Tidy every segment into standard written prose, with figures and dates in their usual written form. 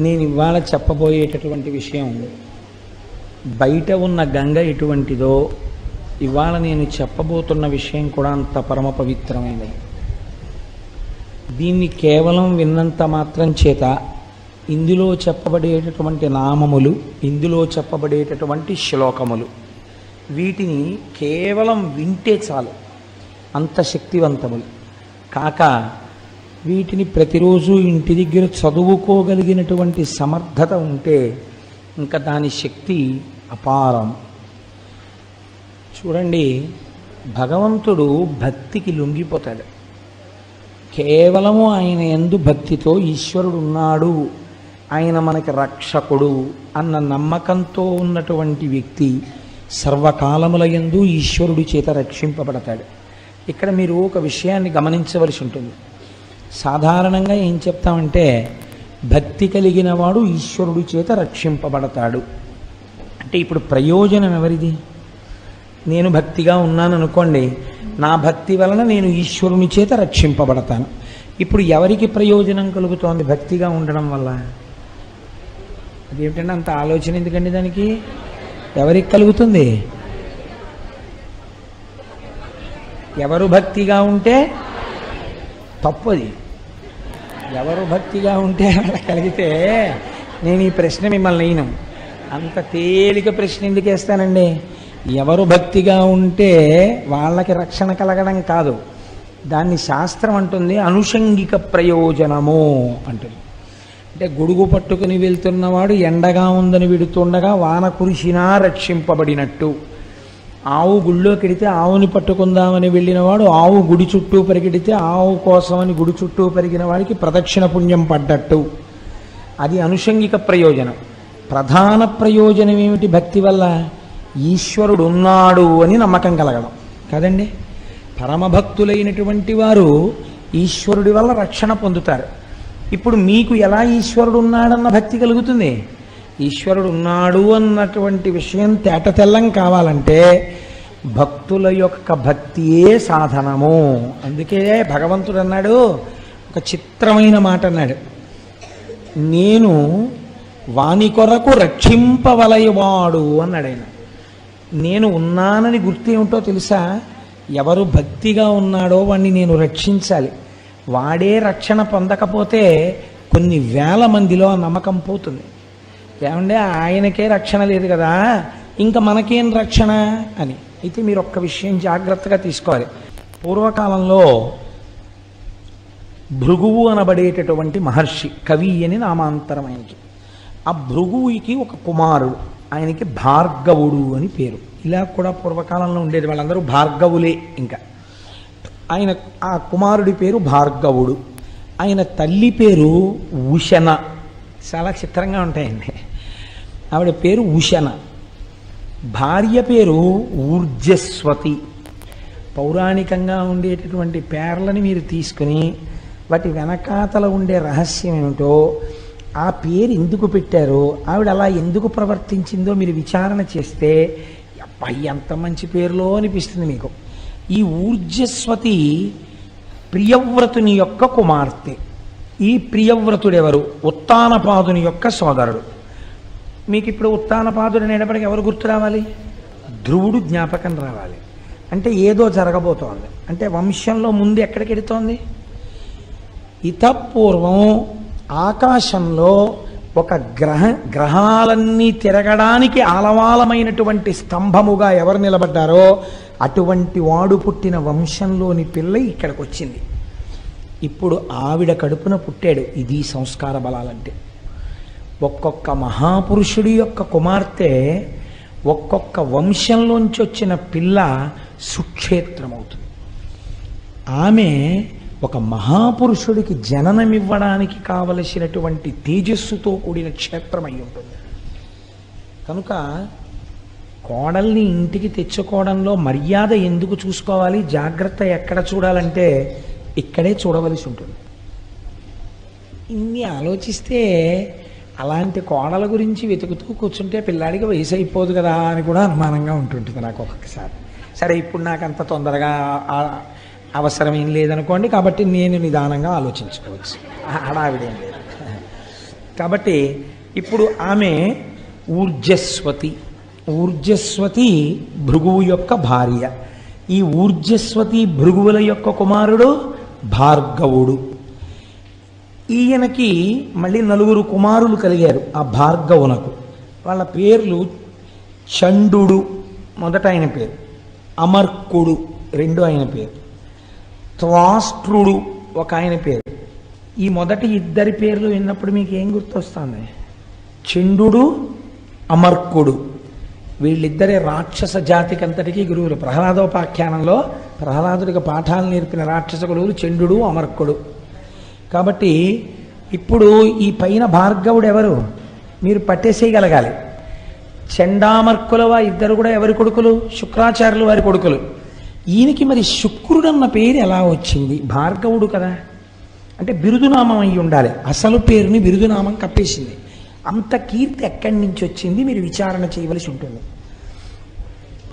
నేను ఇవాళ చెప్పబోయేటటువంటి విషయం బయట ఉన్న గంగ ఎటువంటిదో ఇవాళ నేను చెప్పబోతున్న విషయం కూడా అంత పరమ పవిత్రమైనది. దీన్ని కేవలం విన్నంత మాత్రం చేత ఇందులో చెప్పబడేటటువంటి నామములు, ఇందులో చెప్పబడేటటువంటి శ్లోకములు, వీటిని కేవలం వింటే చాలు, అంత శక్తివంతములు కాక వీటిని ప్రతిరోజు ఇంటి దగ్గర చదువుకోగలిగినటువంటి సమర్థత ఉంటే ఇంకా దాని శక్తి అపారం. చూడండి, భగవంతుడు భక్తికి లొంగిపోతాడు. కేవలము ఆయన యందు భక్తితో ఈశ్వరుడు ఉన్నాడు, ఆయన మనకి రక్షకుడు అన్న నమ్మకంతో ఉన్నటువంటి వ్యక్తి సర్వకాలముల యందు ఈశ్వరుడి చేత రక్షింపబడతాడు. ఇక్కడ మీరు ఒక విషయాన్ని గమనించవలసి ఉంటుంది. సాధారణంగా ఏం చెప్తామంటే భక్తి కలిగిన వాడు ఈశ్వరుడి చేత రక్షింపబడతాడు అంటే ఇప్పుడు ప్రయోజనం ఎవరిది? నేను భక్తిగా ఉన్నాను అనుకోండి, నా భక్తి వలన నేను ఈశ్వరుని చేత రక్షింపబడతాను. ఇప్పుడు ఎవరికి ప్రయోజనం కలుగుతోంది భక్తిగా ఉండడం వల్ల? అదేమిటంటే అంత ఆలోచన ఎందుకండి దానికి? ఎవరికి కలుగుతుంది? ఎవరు భక్తిగా ఉంటే తప్పది. ఎవరు భక్తిగా ఉంటే అలా కలిగితే నేను ఈ ప్రశ్న మిమ్మల్ని అయినం అంత తేలిక ప్రశ్న ఎందుకు వేస్తానండి? ఎవరు భక్తిగా ఉంటే వాళ్ళకి రక్షణ కలగడం కాదు, దాన్ని శాస్త్రం అంటుంది అనుషంగిక ప్రయోజనము అంటుంది. అంటే గొడుగు పట్టుకుని వెళ్తున్నవాడు ఎండగా ఉందని విడుతుండగా వాన కురిసినా రక్షింపబడినట్టు, ఆవు గుళ్ళోకి వెడితే ఆవుని పట్టుకుందామని వెళ్ళినవాడు ఆవు గుడి చుట్టూ పరిగెడితే ఆవు కోసమని గుడి చుట్టూ పరిగిన వాడికి ప్రదక్షిణ పుణ్యం పడ్డట్టు. అది అనుషంగిక ప్రయోజనం. ప్రధాన ప్రయోజనం ఏమిటి భక్తి వల్ల? ఈశ్వరుడు ఉన్నాడు అని నమ్మకం కలగడం కదండి. పరమభక్తులైనటువంటి వారు ఈశ్వరుడి వల్ల రక్షణ పొందుతారు. ఇప్పుడు మీకు ఎలా ఈశ్వరుడు ఉన్నాడన్న భక్తి కలుగుతుంది? ఈశ్వరుడు ఉన్నాడు అన్నటువంటి విషయం తేటతెల్లం కావాలంటే భక్తుల యొక్క భక్తియే సాధనము. అందుకే భగవంతుడు అన్నాడు, ఒక చిత్రమైన మాట అన్నాడు, నేను వాని కొరకు రక్షింపవలయవాడు అన్నాడు ఆయన. నేను ఉన్నానని గుర్తేమిటో తెలుసా? ఎవరు భక్తిగా ఉన్నాడో వాణ్ణి నేను రక్షించాలి. వాడే రక్షణ పొందకపోతే కొన్ని వేల మందిలో ఆ నమ్మకం పోతుంది. ఏమంటే ఆయనకే రక్షణ లేదు కదా, ఇంకా మనకేం రక్షణ అని. అయితే మీరు ఒక్క విషయం జాగ్రత్తగా తీసుకోవాలి. పూర్వకాలంలో భృగువు అనబడేటటువంటి మహర్షి, కవి అని నామాంతరం ఆయనకి. ఆ భృగువుకి ఒక కుమారుడు, ఆయనకి భార్గవుడు అని పేరు. ఇలా కూడా పూర్వకాలంలో ఉండేది, వాళ్ళందరూ భార్గవులే. ఇంకా ఆయన ఆ కుమారుడి పేరు భార్గవుడు. ఆయన తల్లి పేరు ఉషన. చాలా చిత్రంగా ఉంటాయండి. ఆవిడ పేరు ఉషన. భార్య పేరు ఊర్జస్వతి. పౌరాణికంగా ఉండేటటువంటి పేర్లని మీరు తీసుకుని వాటి వెనకాతల ఉండే రహస్యం ఏమిటో, ఆ పేరు ఎందుకు పెట్టారో, ఆవిడ అలా ఎందుకు ప్రవర్తించిందో మీరు విచారణ చేస్తే అబ్బాయి ఎంత మంచి పేరులో అనిపిస్తుంది మీకు. ఈ ఊర్జస్వతి ప్రియవ్రతుని యొక్క కుమార్తె. ఈ ప్రియవ్రతుడెవరు? ఉత్తానపాదుని యొక్క సోదరుడు. మీకు ఇప్పుడు ఉత్తానపాదుడు అనేటప్పటికీ ఎవరు గుర్తు రావాలి? ధ్రువుడు జ్ఞాపకం రావాలి. అంటే ఏదో జరగబోతోంది. అంటే వంశంలో ముందు ఎక్కడికి వెడుతోంది? ఇతపూర్వం ఆకాశంలో ఒక గ్రహాలన్నీ తిరగడానికి ఆలవాలమైనటువంటి స్తంభముగా ఎవరు నిలబడ్డారో అటువంటి వాడు పుట్టిన వంశంలోని పిల్ల ఇక్కడికి వచ్చింది. ఇప్పుడు ఆవిడ కడుపున పుట్టాడు. ఇది సంస్కార బలాలంటే. ఒక్కొక్క మహాపురుషుడి యొక్క కుమార్తె, ఒక్కొక్క వంశంలోంచి వచ్చిన పిల్ల సుక్షేత్రమవుతుంది. ఆమె ఒక మహాపురుషుడికి జననమివ్వడానికి కావలసినటువంటి తేజస్సుతో కూడిన క్షేత్రం అయి ఉంటుంది. కనుక కోడల్ని ఇంటికి తెచ్చుకోవడంలో మర్యాద ఎందుకు చూసుకోవాలి, జాగ్రత్త ఎక్కడ చూడాలంటే ఇక్కడే చూడవలసి ఉంటుంది. ఇన్ని ఆలోచిస్తే అలాంటి కోడల గురించి వెతుకుతూ కూర్చుంటే పిల్లాడికి వయసు అయిపోదు కదా అని కూడా అనుమానంగా ఉంటుంటుంది నాకు ఒక్కొక్కసారి. సరే, ఇప్పుడు నాకు అంత తొందరగా అవసరం ఏం లేదనుకోండి, కాబట్టి నేను నిదానంగా ఆలోచించుకోవచ్చు, హడావిడేం లేదు. కాబట్టి ఇప్పుడు ఆమె ఊర్జస్వతి. ఊర్జస్వతి భృగువు యొక్క భార్య. ఈ ఊర్జస్వతి భృగువుల యొక్క కుమారుడు భార్గవుడు. ఈయనకి మళ్ళీ 4 కుమారులు కలిగారు ఆ భార్గవునకు. వాళ్ళ పేర్లు చండు మొదట ఆయన పేరు, అమర్కుడు రెండో ఆయన పేరు, త్వాష్ట్రుడు ఒక ఆయన పేరు. ఈ మొదటి ఇద్దరి పేర్లు విన్నప్పుడు మీకు ఏం గుర్తొస్తుంది? చండు, అమర్కుడు. వీళ్ళిద్దరే రాక్షస జాతికి అంతటికీ గురువులు. ప్రహ్లాదోపాఖ్యానంలో ప్రహ్లాదుడికి పాఠాలు నేర్పిన రాక్షస గురువులు చండు, అమర్కుడు. కాబట్టి ఇప్పుడు ఈ పైన భార్గవుడు ఎవరు మీరు పట్టేసేయగలగాలి. చండామర్కుల ఇద్దరు కూడా ఎవరి కొడుకులు? శుక్రాచార్యులు వారి కొడుకులు. ఈయనకి మరి శుక్రుడు అన్న పేరు ఎలా వచ్చింది? భార్గవుడు కదా, అంటే బిరుదునామం అయి ఉండాలి. అసలు పేరుని బిరుదునామం కప్పేసింది. అంత కీర్తి ఎక్కడి నుంచి వచ్చింది మీరు విచారణ చేయవలసి ఉంటుంది.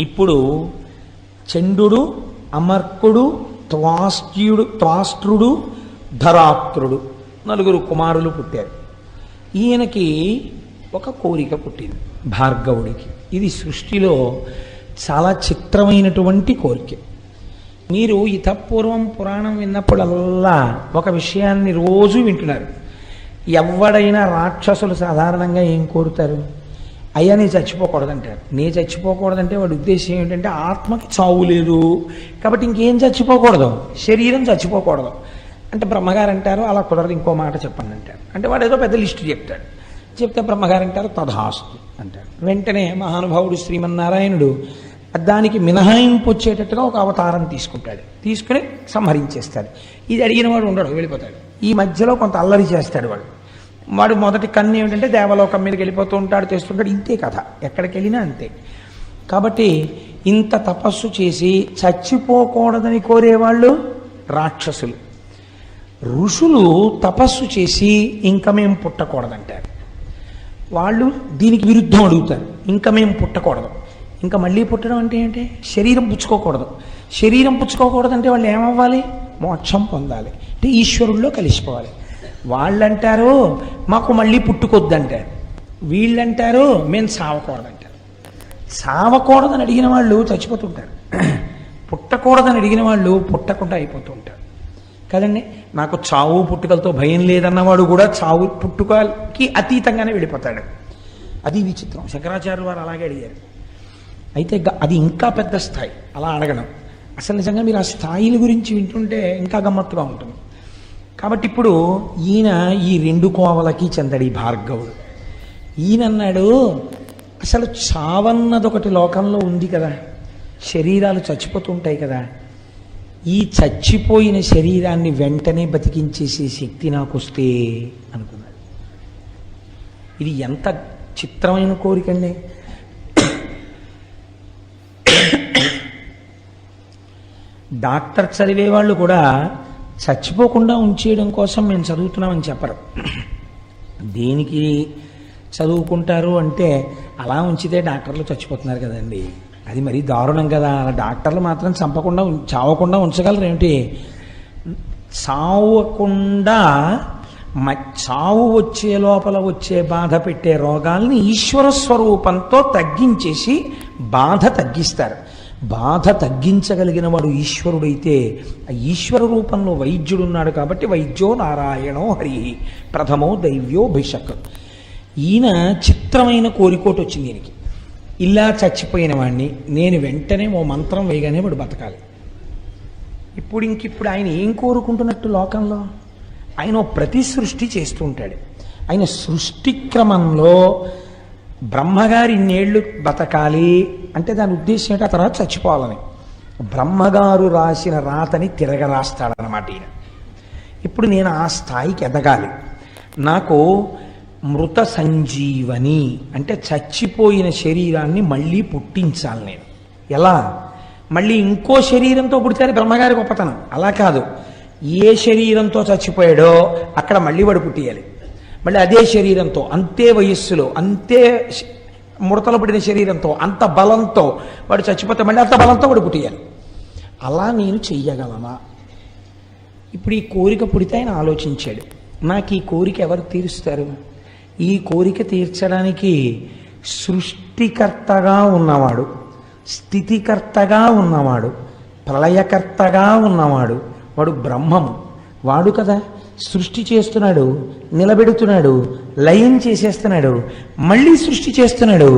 ఇప్పుడు చండు, అమర్కుడు, త్వాష్ట్రుడు, ధరాత్రుడు 4 కుమారులు పుట్టారు. ఈయనకి ఒక కోరిక పుట్టింది భార్గవుడికి. ఇది సృష్టిలో చాలా చిత్రమైనటువంటి కోరిక. మీరు ఇతపూర్వం పురాణం విన్నప్పుడల్లా ఒక విషయాన్ని రోజు వింటున్నారు. ఎవడైనా రాక్షసులు సాధారణంగా ఏం కోరుతారు? అయ్యా నీ చచ్చిపోకూడదంటారు. నీ చచ్చిపోకూడదంటే వాడి ఉద్దేశం ఏమిటంటే ఆత్మకి చావు లేదు కాబట్టి ఇంకేం చచ్చిపోకూడదు, శరీరం చచ్చిపోకూడదు అంటే బ్రహ్మగారు అంటారు అలా కుదరదు, ఇంకో మాట చెప్పండి అంటారు. అంటే వాడు ఏదో పెద్ద లిస్టు చెప్తాడు. చెప్తే బ్రహ్మగారు అంటారు తథాస్తు అంటారు. వెంటనే మహానుభావుడు శ్రీమన్నారాయణుడు దానికి మినహాయింపు వచ్చేటట్టుగా ఒక అవతారం తీసుకుంటాడు. తీసుకుని సంహరించేస్తాడు. ఇది అడిగిన వాడు ఉండడు, వెళ్ళిపోతాడు. ఈ మధ్యలో కొంత అల్లరి చేస్తాడు వాడు మొదటి కన్ను ఏమిటంటే దేవలోకం మీదకి వెళ్ళిపోతూ ఉంటాడు, చేస్తుంటాడు. ఇంతే కథ, ఎక్కడికి వెళ్ళినా అంతే. కాబట్టి ఇంత తపస్సు చేసి చచ్చిపోకూడదని కోరేవాళ్ళు రాక్షసులు. ఋషులు తపస్సు చేసి ఇంకా మేము పుట్టకూడదంటారు. వాళ్ళు దీనికి విరుద్ధం అడుగుతారు, ఇంకా మేము పుట్టకూడదు. ఇంకా మళ్ళీ పుట్టడం అంటే ఏంటి? శరీరం పుచ్చుకోకూడదు. శరీరం పుచ్చుకోకూడదంటే వాళ్ళు ఏమవ్వాలి? మోక్షం పొందాలి, అంటే ఈశ్వరుల్లో కలిసిపోవాలి. వాళ్ళంటారు మాకు మళ్ళీ పుట్టుకొద్దంటారు. వీళ్ళంటారు మేము సావకూడదంటారు. సావకూడదని అడిగిన వాళ్ళు చచ్చిపోతుంటారు, పుట్టకూడదని అడిగిన వాళ్ళు పుట్టకుండా అయిపోతూ ఉంటారు కదండి. నాకు చావు పుట్టుకలతో భయం లేదన్నవాడు కూడా చావు పుట్టుకకి అతీతంగానే వెళ్ళిపోతాడు. అది విచిత్రం. శంకరాచార్యులు వారు అలాగే అడిగారు. అయితే అది ఇంకా పెద్ద స్థాయి అలా అడగడం. అసలు నిజంగా మీరు ఆ స్థాయిల గురించి వింటుంటే ఇంకా గమ్మత్తుగా ఉంటుంది. కాబట్టి ఇప్పుడు ఈయన ఈ 2 కోవలకి చెందడి భార్గవుడు. ఈయన అన్నాడు అసలు చావన్నదొకటి లోకంలో ఉంది కదా, శరీరాలు చచ్చిపోతుంటాయి కదా, ఈ చచ్చిపోయిన శరీరాన్ని వెంటనే బతికించేసే శక్తి నాకు వస్తే అనుకున్నాడు. ఇది ఎంత చిత్రమైన కోరికండి. డాక్టర్ చదివే వాళ్ళు కూడా చచ్చిపోకుండా ఉంచేయడం కోసం మేము చదువుతున్నామని చెప్పరు. దేనికి చదువుకుంటారు అంటే అలా ఉంచితే డాక్టర్లు చచ్చిపోతున్నారు కదండి, అది మరీ దారుణం కదా. అలా డాక్టర్లు మాత్రం చంపకుండా చావకుండా ఉంచగలరు ఏమిటి? చావకుండా చావు వచ్చే లోపల వచ్చే బాధ పెట్టే రోగాల్ని ఈశ్వర స్వరూపంతో తగ్గించేసి బాధ తగ్గిస్తారు. బాధ తగ్గించగలిగిన వాడు ఈశ్వరుడైతే ఆ ఈశ్వర రూపంలో వైద్యుడున్నాడు. కాబట్టి వైద్యో నారాయణో హరి ప్రథమో దైవ్యో భిషక్. ఈయన చిత్రమైన కోరికోటి వచ్చింది ఈయనకి. ఇలా చచ్చిపోయిన వాడిని నేను వెంటనే ఓ మంత్రం వేయగానే వాడు బతకాలి. ఇప్పుడు ఆయన ఏం కోరుకుంటున్నట్టు లోకంలో? ఆయన ప్రతి సృష్టి చేస్తూ ఉంటాడు. ఆయన సృష్టి క్రమంలో బ్రహ్మగారి ఇన్నేళ్ళు బతకాలి అంటే దాని ఉద్దేశం ఏంటి? ఆ తర్వాత చచ్చిపోవాలని. బ్రహ్మగారు రాసిన రాతని తిరగరాస్తాడనమాట ఈయన. ఇప్పుడు నేను ఆ స్థాయికి ఎదగాలి. నాకు మృత సంజీవని అంటే చచ్చిపోయిన శరీరాన్ని మళ్ళీ పుట్టించాలి నేను. ఎలా? మళ్ళీ ఇంకో శరీరంతో పుడితే బ్రహ్మగారి గొప్పతనం. అలా కాదు, ఏ శరీరంతో చచ్చిపోయాడో అక్కడ మళ్ళీ వాడు పుట్టియాలి. మళ్ళీ అదే శరీరంతో, అంతే వయస్సులో, అంతే ముడతలు పడిన శరీరంతో, అంత బలంతో వాడు చచ్చిపోతే మళ్ళీ అంత బలంతో వాడు పుట్టియాలి. అలా నేను చెయ్యగలనా? ఇప్పుడు ఈ కోరిక పుడితే ఆయన ఆలోచించాడు, నాకు ఈ కోరిక ఎవరు తీరుస్తారు? ఈ కోరిక తీర్చడానికి సృష్టికర్తగా ఉన్నవాడు, స్థితికర్తగా ఉన్నవాడు, ప్రళయకర్తగా ఉన్నవాడు వాడు బ్రహ్మము. వాడు కదా సృష్టి చేస్తున్నాడు, నిలబెడుతున్నాడు, లయం చేసేస్తున్నాడు, మళ్ళీ సృష్టి చేస్తున్నాడు.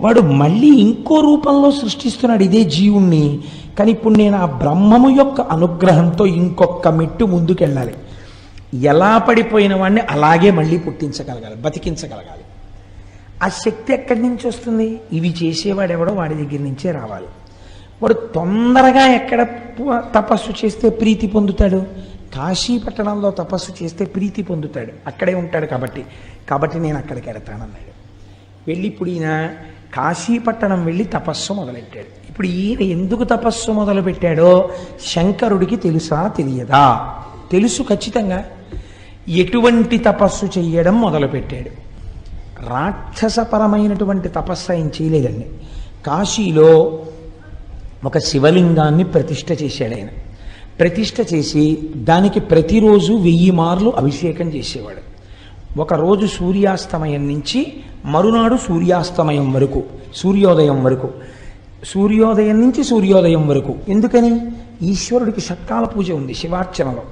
వాడు మళ్ళీ ఇంకో రూపంలో సృష్టిస్తున్నాడు ఇదే జీవుణ్ణి. కానీ ఇప్పుడు నేను ఆ బ్రహ్మము యొక్క అనుగ్రహంతో ఇంకొక మెట్టు ముందుకెళ్ళాలి. ఎలా పడిపోయిన వాడిని అలాగే మళ్ళీ పుట్టించగలగాలి, బతికించగలగాలి. ఆ శక్తి ఎక్కడి నుంచి వస్తుంది? ఇవి చేసేవాడెవడో వాడి దగ్గర నుంచే రావాలి. వాడు తొందరగా ఎక్కడ తపస్సు చేస్తే ప్రీతి పొందుతాడు? కాశీ పట్టణంలో తపస్సు చేస్తే ప్రీతి పొందుతాడు, అక్కడే ఉంటాడు. కాబట్టి నేను అక్కడికి వెడతానన్నాడు. వెళ్ళి ఇప్పుడు ఈయన కాశీపట్టణం వెళ్ళి తపస్సు మొదలెట్టాడు. ఇప్పుడు ఈయన ఎందుకు తపస్సు మొదలుపెట్టాడో శంకరుడికి తెలుసా తెలియదా? తెలుసు ఖచ్చితంగా. ఎటువంటి తపస్సు చెయ్యడం మొదలుపెట్టాడు? రాక్షసపరమైనటువంటి తపస్సు ఆయన చేయలేదండి. కాశీలో ఒక శివలింగాన్ని ప్రతిష్ఠ చేశాడు ఆయన. ప్రతిష్ఠ చేసి దానికి ప్రతిరోజు 1000 మార్లు అభిషేకం చేసేవాడు. ఒకరోజు సూర్యాస్తమయం నుంచి మరునాడు సూర్యాస్తమయం వరకు, సూర్యోదయం వరకు, సూర్యోదయం నుంచి సూర్యోదయం వరకు. ఎందుకని? ఈశ్వరుడికి షట్కాల పూజ ఉంది శివార్చనలో.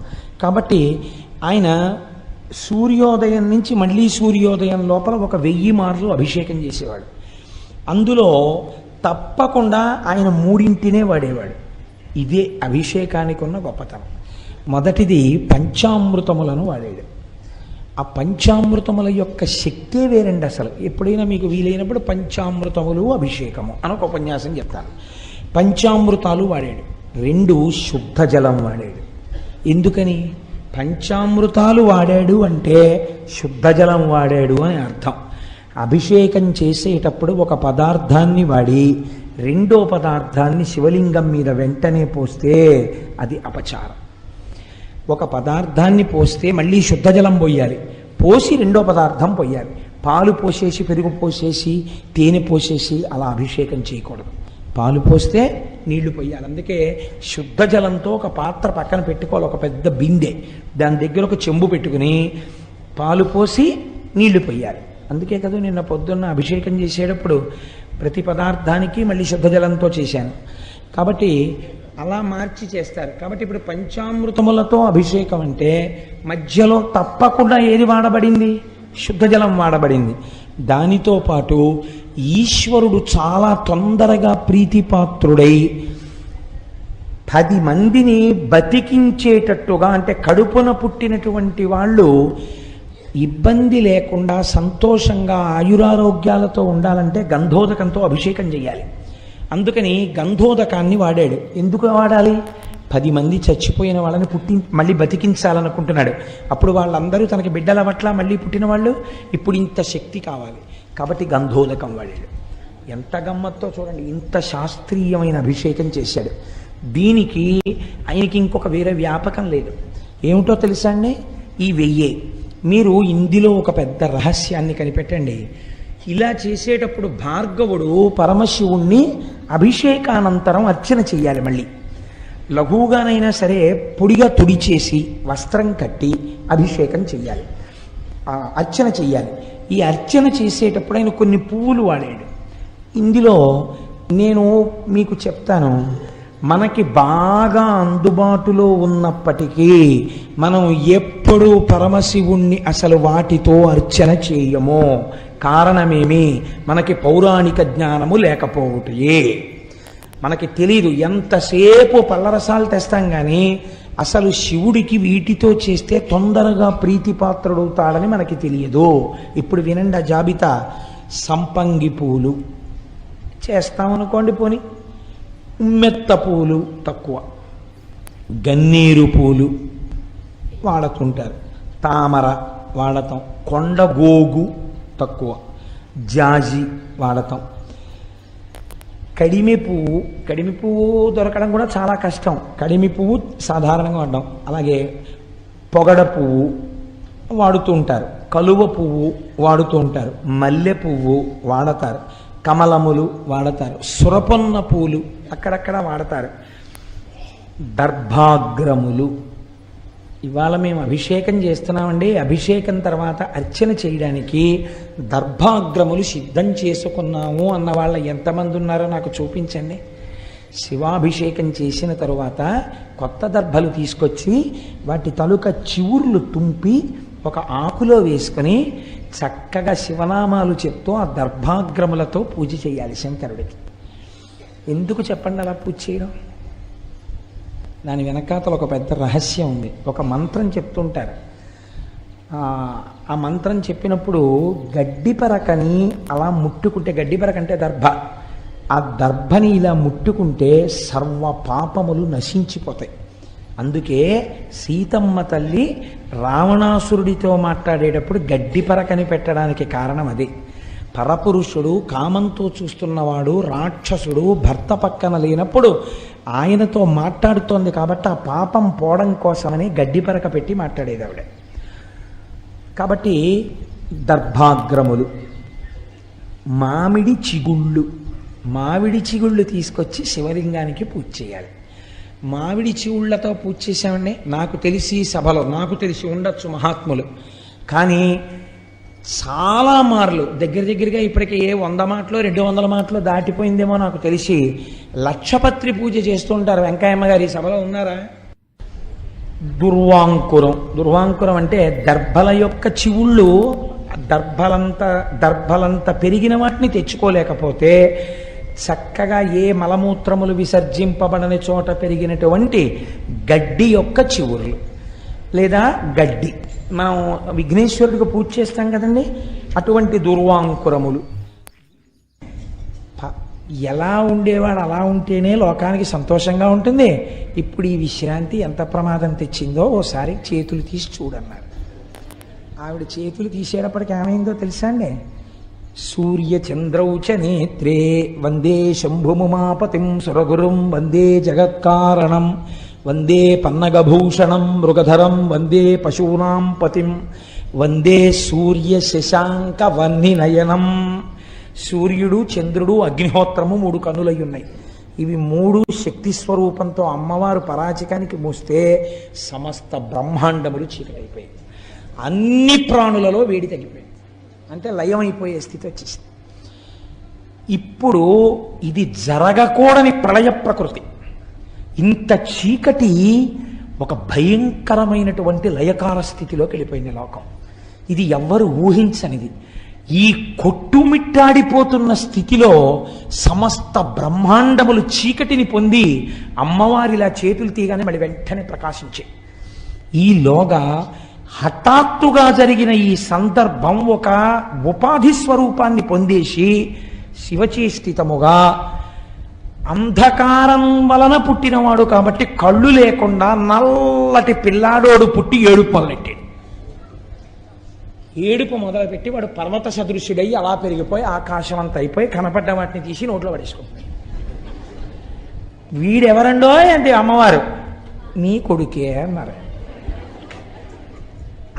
కాబట్టి ఆయన సూర్యోదయం నుంచి మళ్ళీ సూర్యోదయం లోపల ఒక 1000 మార్లు అభిషేకం చేసేవాడు. అందులో తప్పకుండా ఆయన 3 వాడేవాడు. ఇదే అభిషేకానికి ఉన్న గొప్పతనం. మొదటిది పంచామృతములను వాడాడు. ఆ పంచామృతముల యొక్క శక్తే వేరండి అసలు. ఎప్పుడైనా మీకు వీలైనప్పుడు పంచామృతములు అభిషేకము అని ఒక ఉపన్యాసం చెప్తాను. పంచామృతాలు వాడాడు. 2 శుద్ధ జలం వాడాడు. ఎందుకని? పంచామృతాలు వాడాడు అంటే శుద్ధ జలం వాడాడు అని అర్థం. అభిషేకం చేసేటప్పుడు ఒక పదార్థాన్ని వాడి రెండో పదార్థాన్ని శివలింగం మీద వెంటనే పోస్తే అది అపచారం. ఒక పదార్థాన్ని పోస్తే మళ్ళీ శుద్ధ జలం పోయాలి, పోసి రెండో పదార్థం పోయాలి. పాలు పోసేసి, పెరుగు పోసేసి, తేనె పోసేసి అలా అభిషేకం చేయకూడదు. పాలు పోస్తే నీళ్లు పోయాలి. అందుకే శుద్ధ జలంతో ఒక పాత్ర పక్కన పెట్టుకోవాలి, ఒక పెద్ద బిందె, దాని దగ్గర ఒక చెంబు పెట్టుకుని పాలు పోసి నీళ్లు పోయాలి. అందుకే కదా నిన్న పొద్దున్న అభిషేకం చేసేటప్పుడు ప్రతి పదార్థానికి మళ్ళీ శుద్ధ జలంతో చేశాను. కాబట్టి అలా మార్చి చేస్తారు. కాబట్టి ఇప్పుడు పంచామృతములతో అభిషేకం అంటే మధ్యలో తప్పకుండా ఏది వాడబడింది? శుద్ధ జలం వాడబడింది. దానితో పాటు ఈశ్వరుడు చాలా తొందరగా ప్రీతిపాత్రుడై 10 మందిని బతికించేటట్టుగా, అంటే కడుపున పుట్టినటువంటి వాళ్ళు ఇబ్బంది లేకుండా సంతోషంగా ఆయురారోగ్యాలతో ఉండాలంటే గంధోదకంతో అభిషేకం చేయాలి. అందుకని గంధోదకాన్ని వాడాడు. ఎందుకు వాడాలి? 10 మంది చచ్చిపోయిన వాళ్ళని మళ్ళీ బతికించాలనుకుంటున్నాడు. అప్పుడు వాళ్ళందరూ తనకి బిడ్డల పట్ల మళ్ళీ పుట్టిన వాళ్ళు, ఇప్పుడు ఇంత శక్తి కావాలి కాబట్టి గంధోదకం వాడాడు. ఎంత గమ్మత్తో చూడండి, ఇంత శాస్త్రీయమైన అభిషేకం చేశాడు. దీనికి ఆయనకి ఇంకొక వేరే వ్యాపకం లేదు. ఏమిటో తెలుసా అండి? ఈ 1000. మీరు ఇందులో ఒక పెద్ద రహస్యాన్ని కనిపెట్టండి. ఇలా చేసేటప్పుడు భార్గవుడు పరమశివుణ్ణి అభిషేకానంతరం అర్చన చెయ్యాలి. మళ్ళీ లఘువుగానైనా సరే పొడిగా తుడిచేసి వస్త్రం కట్టి అభిషేకం చెయ్యాలి, అర్చన చెయ్యాలి. ఈ అర్చన చేసేటప్పుడు ఆయన కొన్ని పువ్వులు వాడాడు. ఇందులో నేను మీకు చెప్తాను, మనకి బాగా అందుబాటులో ఉన్నప్పటికీ మనం ఎప్పుడూ పరమశివుణ్ణి అసలు వాటితో అర్చన చేయము. కారణమేమి? మనకి పౌరాణిక జ్ఞానము లేకపోవటయే. మనకి తెలీదు. ఎంతసేపు పళ్ళరసాలు తెస్తాం కానీ అసలు శివుడికి వీటితో చేస్తే తొందరగా ప్రీతిపాత్రుడవుతాడని మనకి తెలియదు. ఇప్పుడు వినండి ఆ జాబితా. సంపంగి పూలు చేస్తామనుకోండి, పోని ఉమ్మెత్త పూలు తక్కువ, గన్నేరు పూలు వాడుతుంటారు, తామర వాడతాం, కొండగోగు తక్కువ, జాజి వాడతాం, కడిమి పువ్వు దొరకడం కూడా చాలా కష్టం. కడిమి పువ్వు సాధారణంగా వాడడం. అలాగే పొగడ పువ్వు వాడుతూ ఉంటారు, కలువ పువ్వు వాడుతూ ఉంటారు, మల్లె పువ్వు వాడతారు, కమలములు వాడతారు, సురపొన్న పూలు అక్కడక్కడ వాడతారు, దర్భాగ్రములు ఇవాళ మేము అభిషేకం చేస్తున్నామండి, అభిషేకం తర్వాత అర్చన చేయడానికి దర్భాగ్రములు సిద్ధం చేసుకున్నాము అన్న వాళ్ళ ఎంతమంది ఉన్నారో నాకు చూపించండి. శివాభిషేకం చేసిన తరువాత కొత్త దర్భలు తీసుకొచ్చి వాటి తలుక చివుర్లు తుంపి ఒక ఆకులో వేసుకొని చక్కగా శివనామాలు చెప్తూ ఆ దర్భాగ్రములతో పూజ చేయాలి శంకరుడికి. ఎందుకు చెప్పండి అలా పూజ చేయడం? దాని వెనకాతల ఒక పెద్ద రహస్యం ఉంది. ఒక మంత్రం చెప్తుంటారు. ఆ మంత్రం చెప్పినప్పుడు గడ్డిపరకని అలా ముట్టుకుంటే, గడ్డిపరక అంటే దర్భ, ఆ దర్భని ఇలా ముట్టుకుంటే సర్వ పాపములు నశించిపోతాయి. అందుకే సీతమ్మ తల్లి రావణాసురుడితో మాట్లాడేటప్పుడు గడ్డిపరకని పెట్టడానికి కారణం అదే. పరపురుషుడు కామంతో చూస్తున్నవాడు రాక్షసుడు భర్త పక్కన లేనప్పుడు ఆయనతో మాట్లాడుతోంది కాబట్టి ఆ పాపం పోవడం కోసమని గడ్డిపరక పెట్టి మాట్లాడేది ఆవిడ. కాబట్టి దర్భాగ్రములు, మామిడి చిగుళ్ళు తీసుకొచ్చి శివలింగానికి పూజ చేయాలి. మామిడి చిగుళ్లతో పూజ చేశామండి. నాకు తెలిసి సభలో, నాకు తెలిసి ఉండొచ్చు మహాత్ములు, కానీ చాలా మార్లు దగ్గరగా ఇప్పటికే 100 మాటలు 200 మాటలు దాటిపోయిందేమో నాకు తెలిసి లక్షపత్రి పూజ చేస్తుంటారు. వెంకయ్యమ్మ గారు ఈ సభలో ఉన్నారా? దుర్వాంకురం అంటే దర్భల యొక్క చివుళ్ళు, దర్భలంత పెరిగిన వాటిని తెచ్చుకోలేకపోతే చక్కగా ఏ మలమూత్రములు విసర్జింపబడని చోట పెరిగినటువంటి గడ్డి యొక్క చివుర్లు లేదా గడ్డి, మనం విఘ్నేశ్వరుడికి పూజ చేస్తాం కదండి, అటువంటి దుర్వాంకురములు. ఎలా ఉండేవాడు అలా ఉంటేనే లోకానికి సంతోషంగా ఉంటుంది. ఇప్పుడు ఈ విశ్రాంతి ఎంత ప్రమాదం తెచ్చిందో ఓసారి చేతులు తీసి చూడన్నారు. ఆవిడ చేతులు తీసేటప్పటికి ఏమైందో తెలుసా అండి? సూర్యచంద్రౌచ నేత్రే వందే శంభుముమాపతిం సురగురుం వందే జగత్కారణం వందే పన్నగభూషణం మృగధరం వందే పశూనాం పతిం వందే సూర్య శశాంక వన్నినయనం. సూర్యుడు, చంద్రుడు, అగ్నిహోత్రము 3 కన్నులై ఉన్నాయి. ఇవి 3 శక్తి స్వరూపంతో అమ్మవారు పరాచికానికి మోస్తే సమస్త బ్రహ్మాండములు చీకటైపోయాయి. అన్ని ప్రాణులలో వేడి తగ్గిపోయింది, అంటే లయమైపోయే స్థితి వచ్చేసింది. ఇప్పుడు ఇది జరగకూడని ప్రళయ ప్రకృతి. ఇంత చీకటి ఒక భయంకరమైనటువంటి లయకార స్థితిలోకి వెళ్ళిపోయింది లోకం. ఇది ఎవ్వరు ఊహించనిది. ఈ కొట్టుమిట్టాడిపోతున్న స్థితిలో సమస్త బ్రహ్మాండములు చీకటిని పొంది అమ్మవారిలా చేతులు తీయగానే మళ్ళీ వెంటనే ప్రకాశించే. ఈలోగా హఠాత్తుగా జరిగిన ఈ సందర్భం ఒక ఉపాధి స్వరూపాన్ని పొందేసి శివచేష్టితముగా అంధకారం వలన పుట్టినవాడు కాబట్టి కళ్ళు లేకుండా నల్లటి పిల్లాడోడు పుట్టి ఏడుపు మొదలెట్టాడు. ఏడుపు మొదలుపెట్టి వాడు పర్వత సదృశ్యుడై అలా పెరిగిపోయి ఆకాశం అంతా అయిపోయి కనపడ్డ వాటిని తీసి నోట్లో పడేసుకుంటాడు. వీడెవరండో అంటే అమ్మవారు, నీ కొడుకే అన్నారు.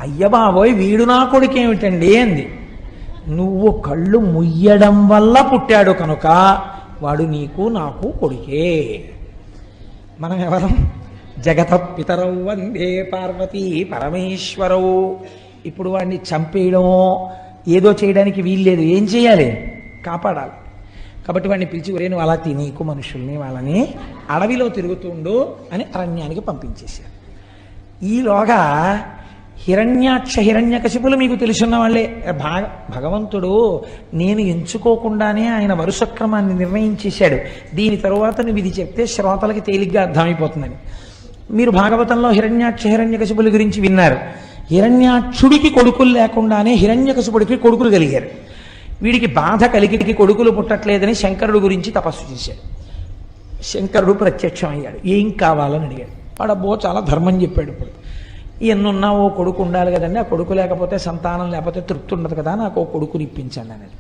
అయ్య బాబోయ్, వీడు నా కొడుకేమిటండి అంది. నువ్వు కళ్ళు ముయ్యడం వల్ల పుట్టాడు కనుక వాడు నీకు నాకు కొడుకే. మనం ఎవరం? జగత పితరౌ వందే పార్వతీ పరమేశ్వరౌ. ఇప్పుడు వాడిని చంపేయడమో ఏదో చేయడానికి వీల్లేదు. ఏం చేయాలి? కాపాడాలి. కాబట్టి వాడిని పిలిచి, ఒరే నువ్వు అలా తినీకు మనుషుల్ని, వాళ్ళని అడవిలో తిరుగుతుండు అని అరణ్యానికి పంపించేశారు. ఈలోగా హిరణ్యకశిపులు మీకు తెలుసున్న వాళ్ళే. భగవంతుడు నేను ఎంచుకోకుండానే ఆయన వరుసక్రమాన్ని నిర్ణయించేశాడు. దీని తరువాత నువ్వు ఇది చెప్తే శ్రోతలకి తేలిగ్గా అర్థమైపోతుందని. మీరు భాగవతంలో హిరణ్యకశిపుల గురించి విన్నారు. హిరణ్యాక్షుడికి కొడుకులు లేకుండానే హిరణ్యకశిపుడికి కొడుకులు కలిగారు. వీడికి బాధ కలిగి కొడుకులు పుట్టట్లేదని శంకరుడు గురించి తపస్సు చేశాడు. శంకరుడు ప్రత్యక్షమయ్యాడు. ఏం కావాలని అడిగాడు. వాడబ్బో చాలా ధర్మం చెప్పాడు. ఇప్పుడు ఎన్నున్నా ఓ కొడుకు ఉండాలి కదండి, ఆ కొడుకు లేకపోతే సంతానం లేకపోతే తృప్తి ఉండదు కదా, నాకు ఓ కొడుకుని ఇప్పించండి అనేది.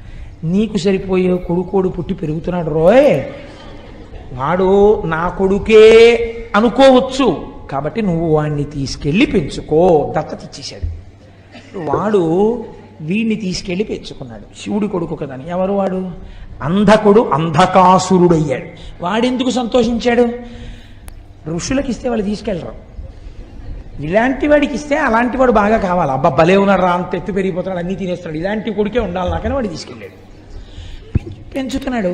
నీకు సరిపోయే కొడుకోడు పుట్టి పెరుగుతున్నాడు రోయ్, వాడు నా కొడుకే అనుకోవచ్చు, కాబట్టి నువ్వు వాడిని తీసుకెళ్ళి పెంచుకో. దత్తత ఇచ్చేశాడు. వాడు వీడిని తీసుకెళ్ళి పెంచుకున్నాడు. శివుడి కొడుకు కదా అని. ఎవరు వాడు? అంధకుడు, అంధకాసురుడయ్యాడు. వాడెందుకు సంతోషించాడు? ఋషులకి ఇస్తే వాళ్ళు తీసుకెళ్ళరు. ఇలాంటి వాడికి ఇస్తే అలాంటి వాడు బాగా కావాలి. అబ్బా భలే ఉన్నాడు రా, అంత ఎత్తు పెరిగిపోతాడు, అన్నీ తినేస్తాడు, ఇలాంటి కొడుకే ఉండాలి నాకని వాడు తీసుకెళ్ళాడు. పెంచుతున్నాడు.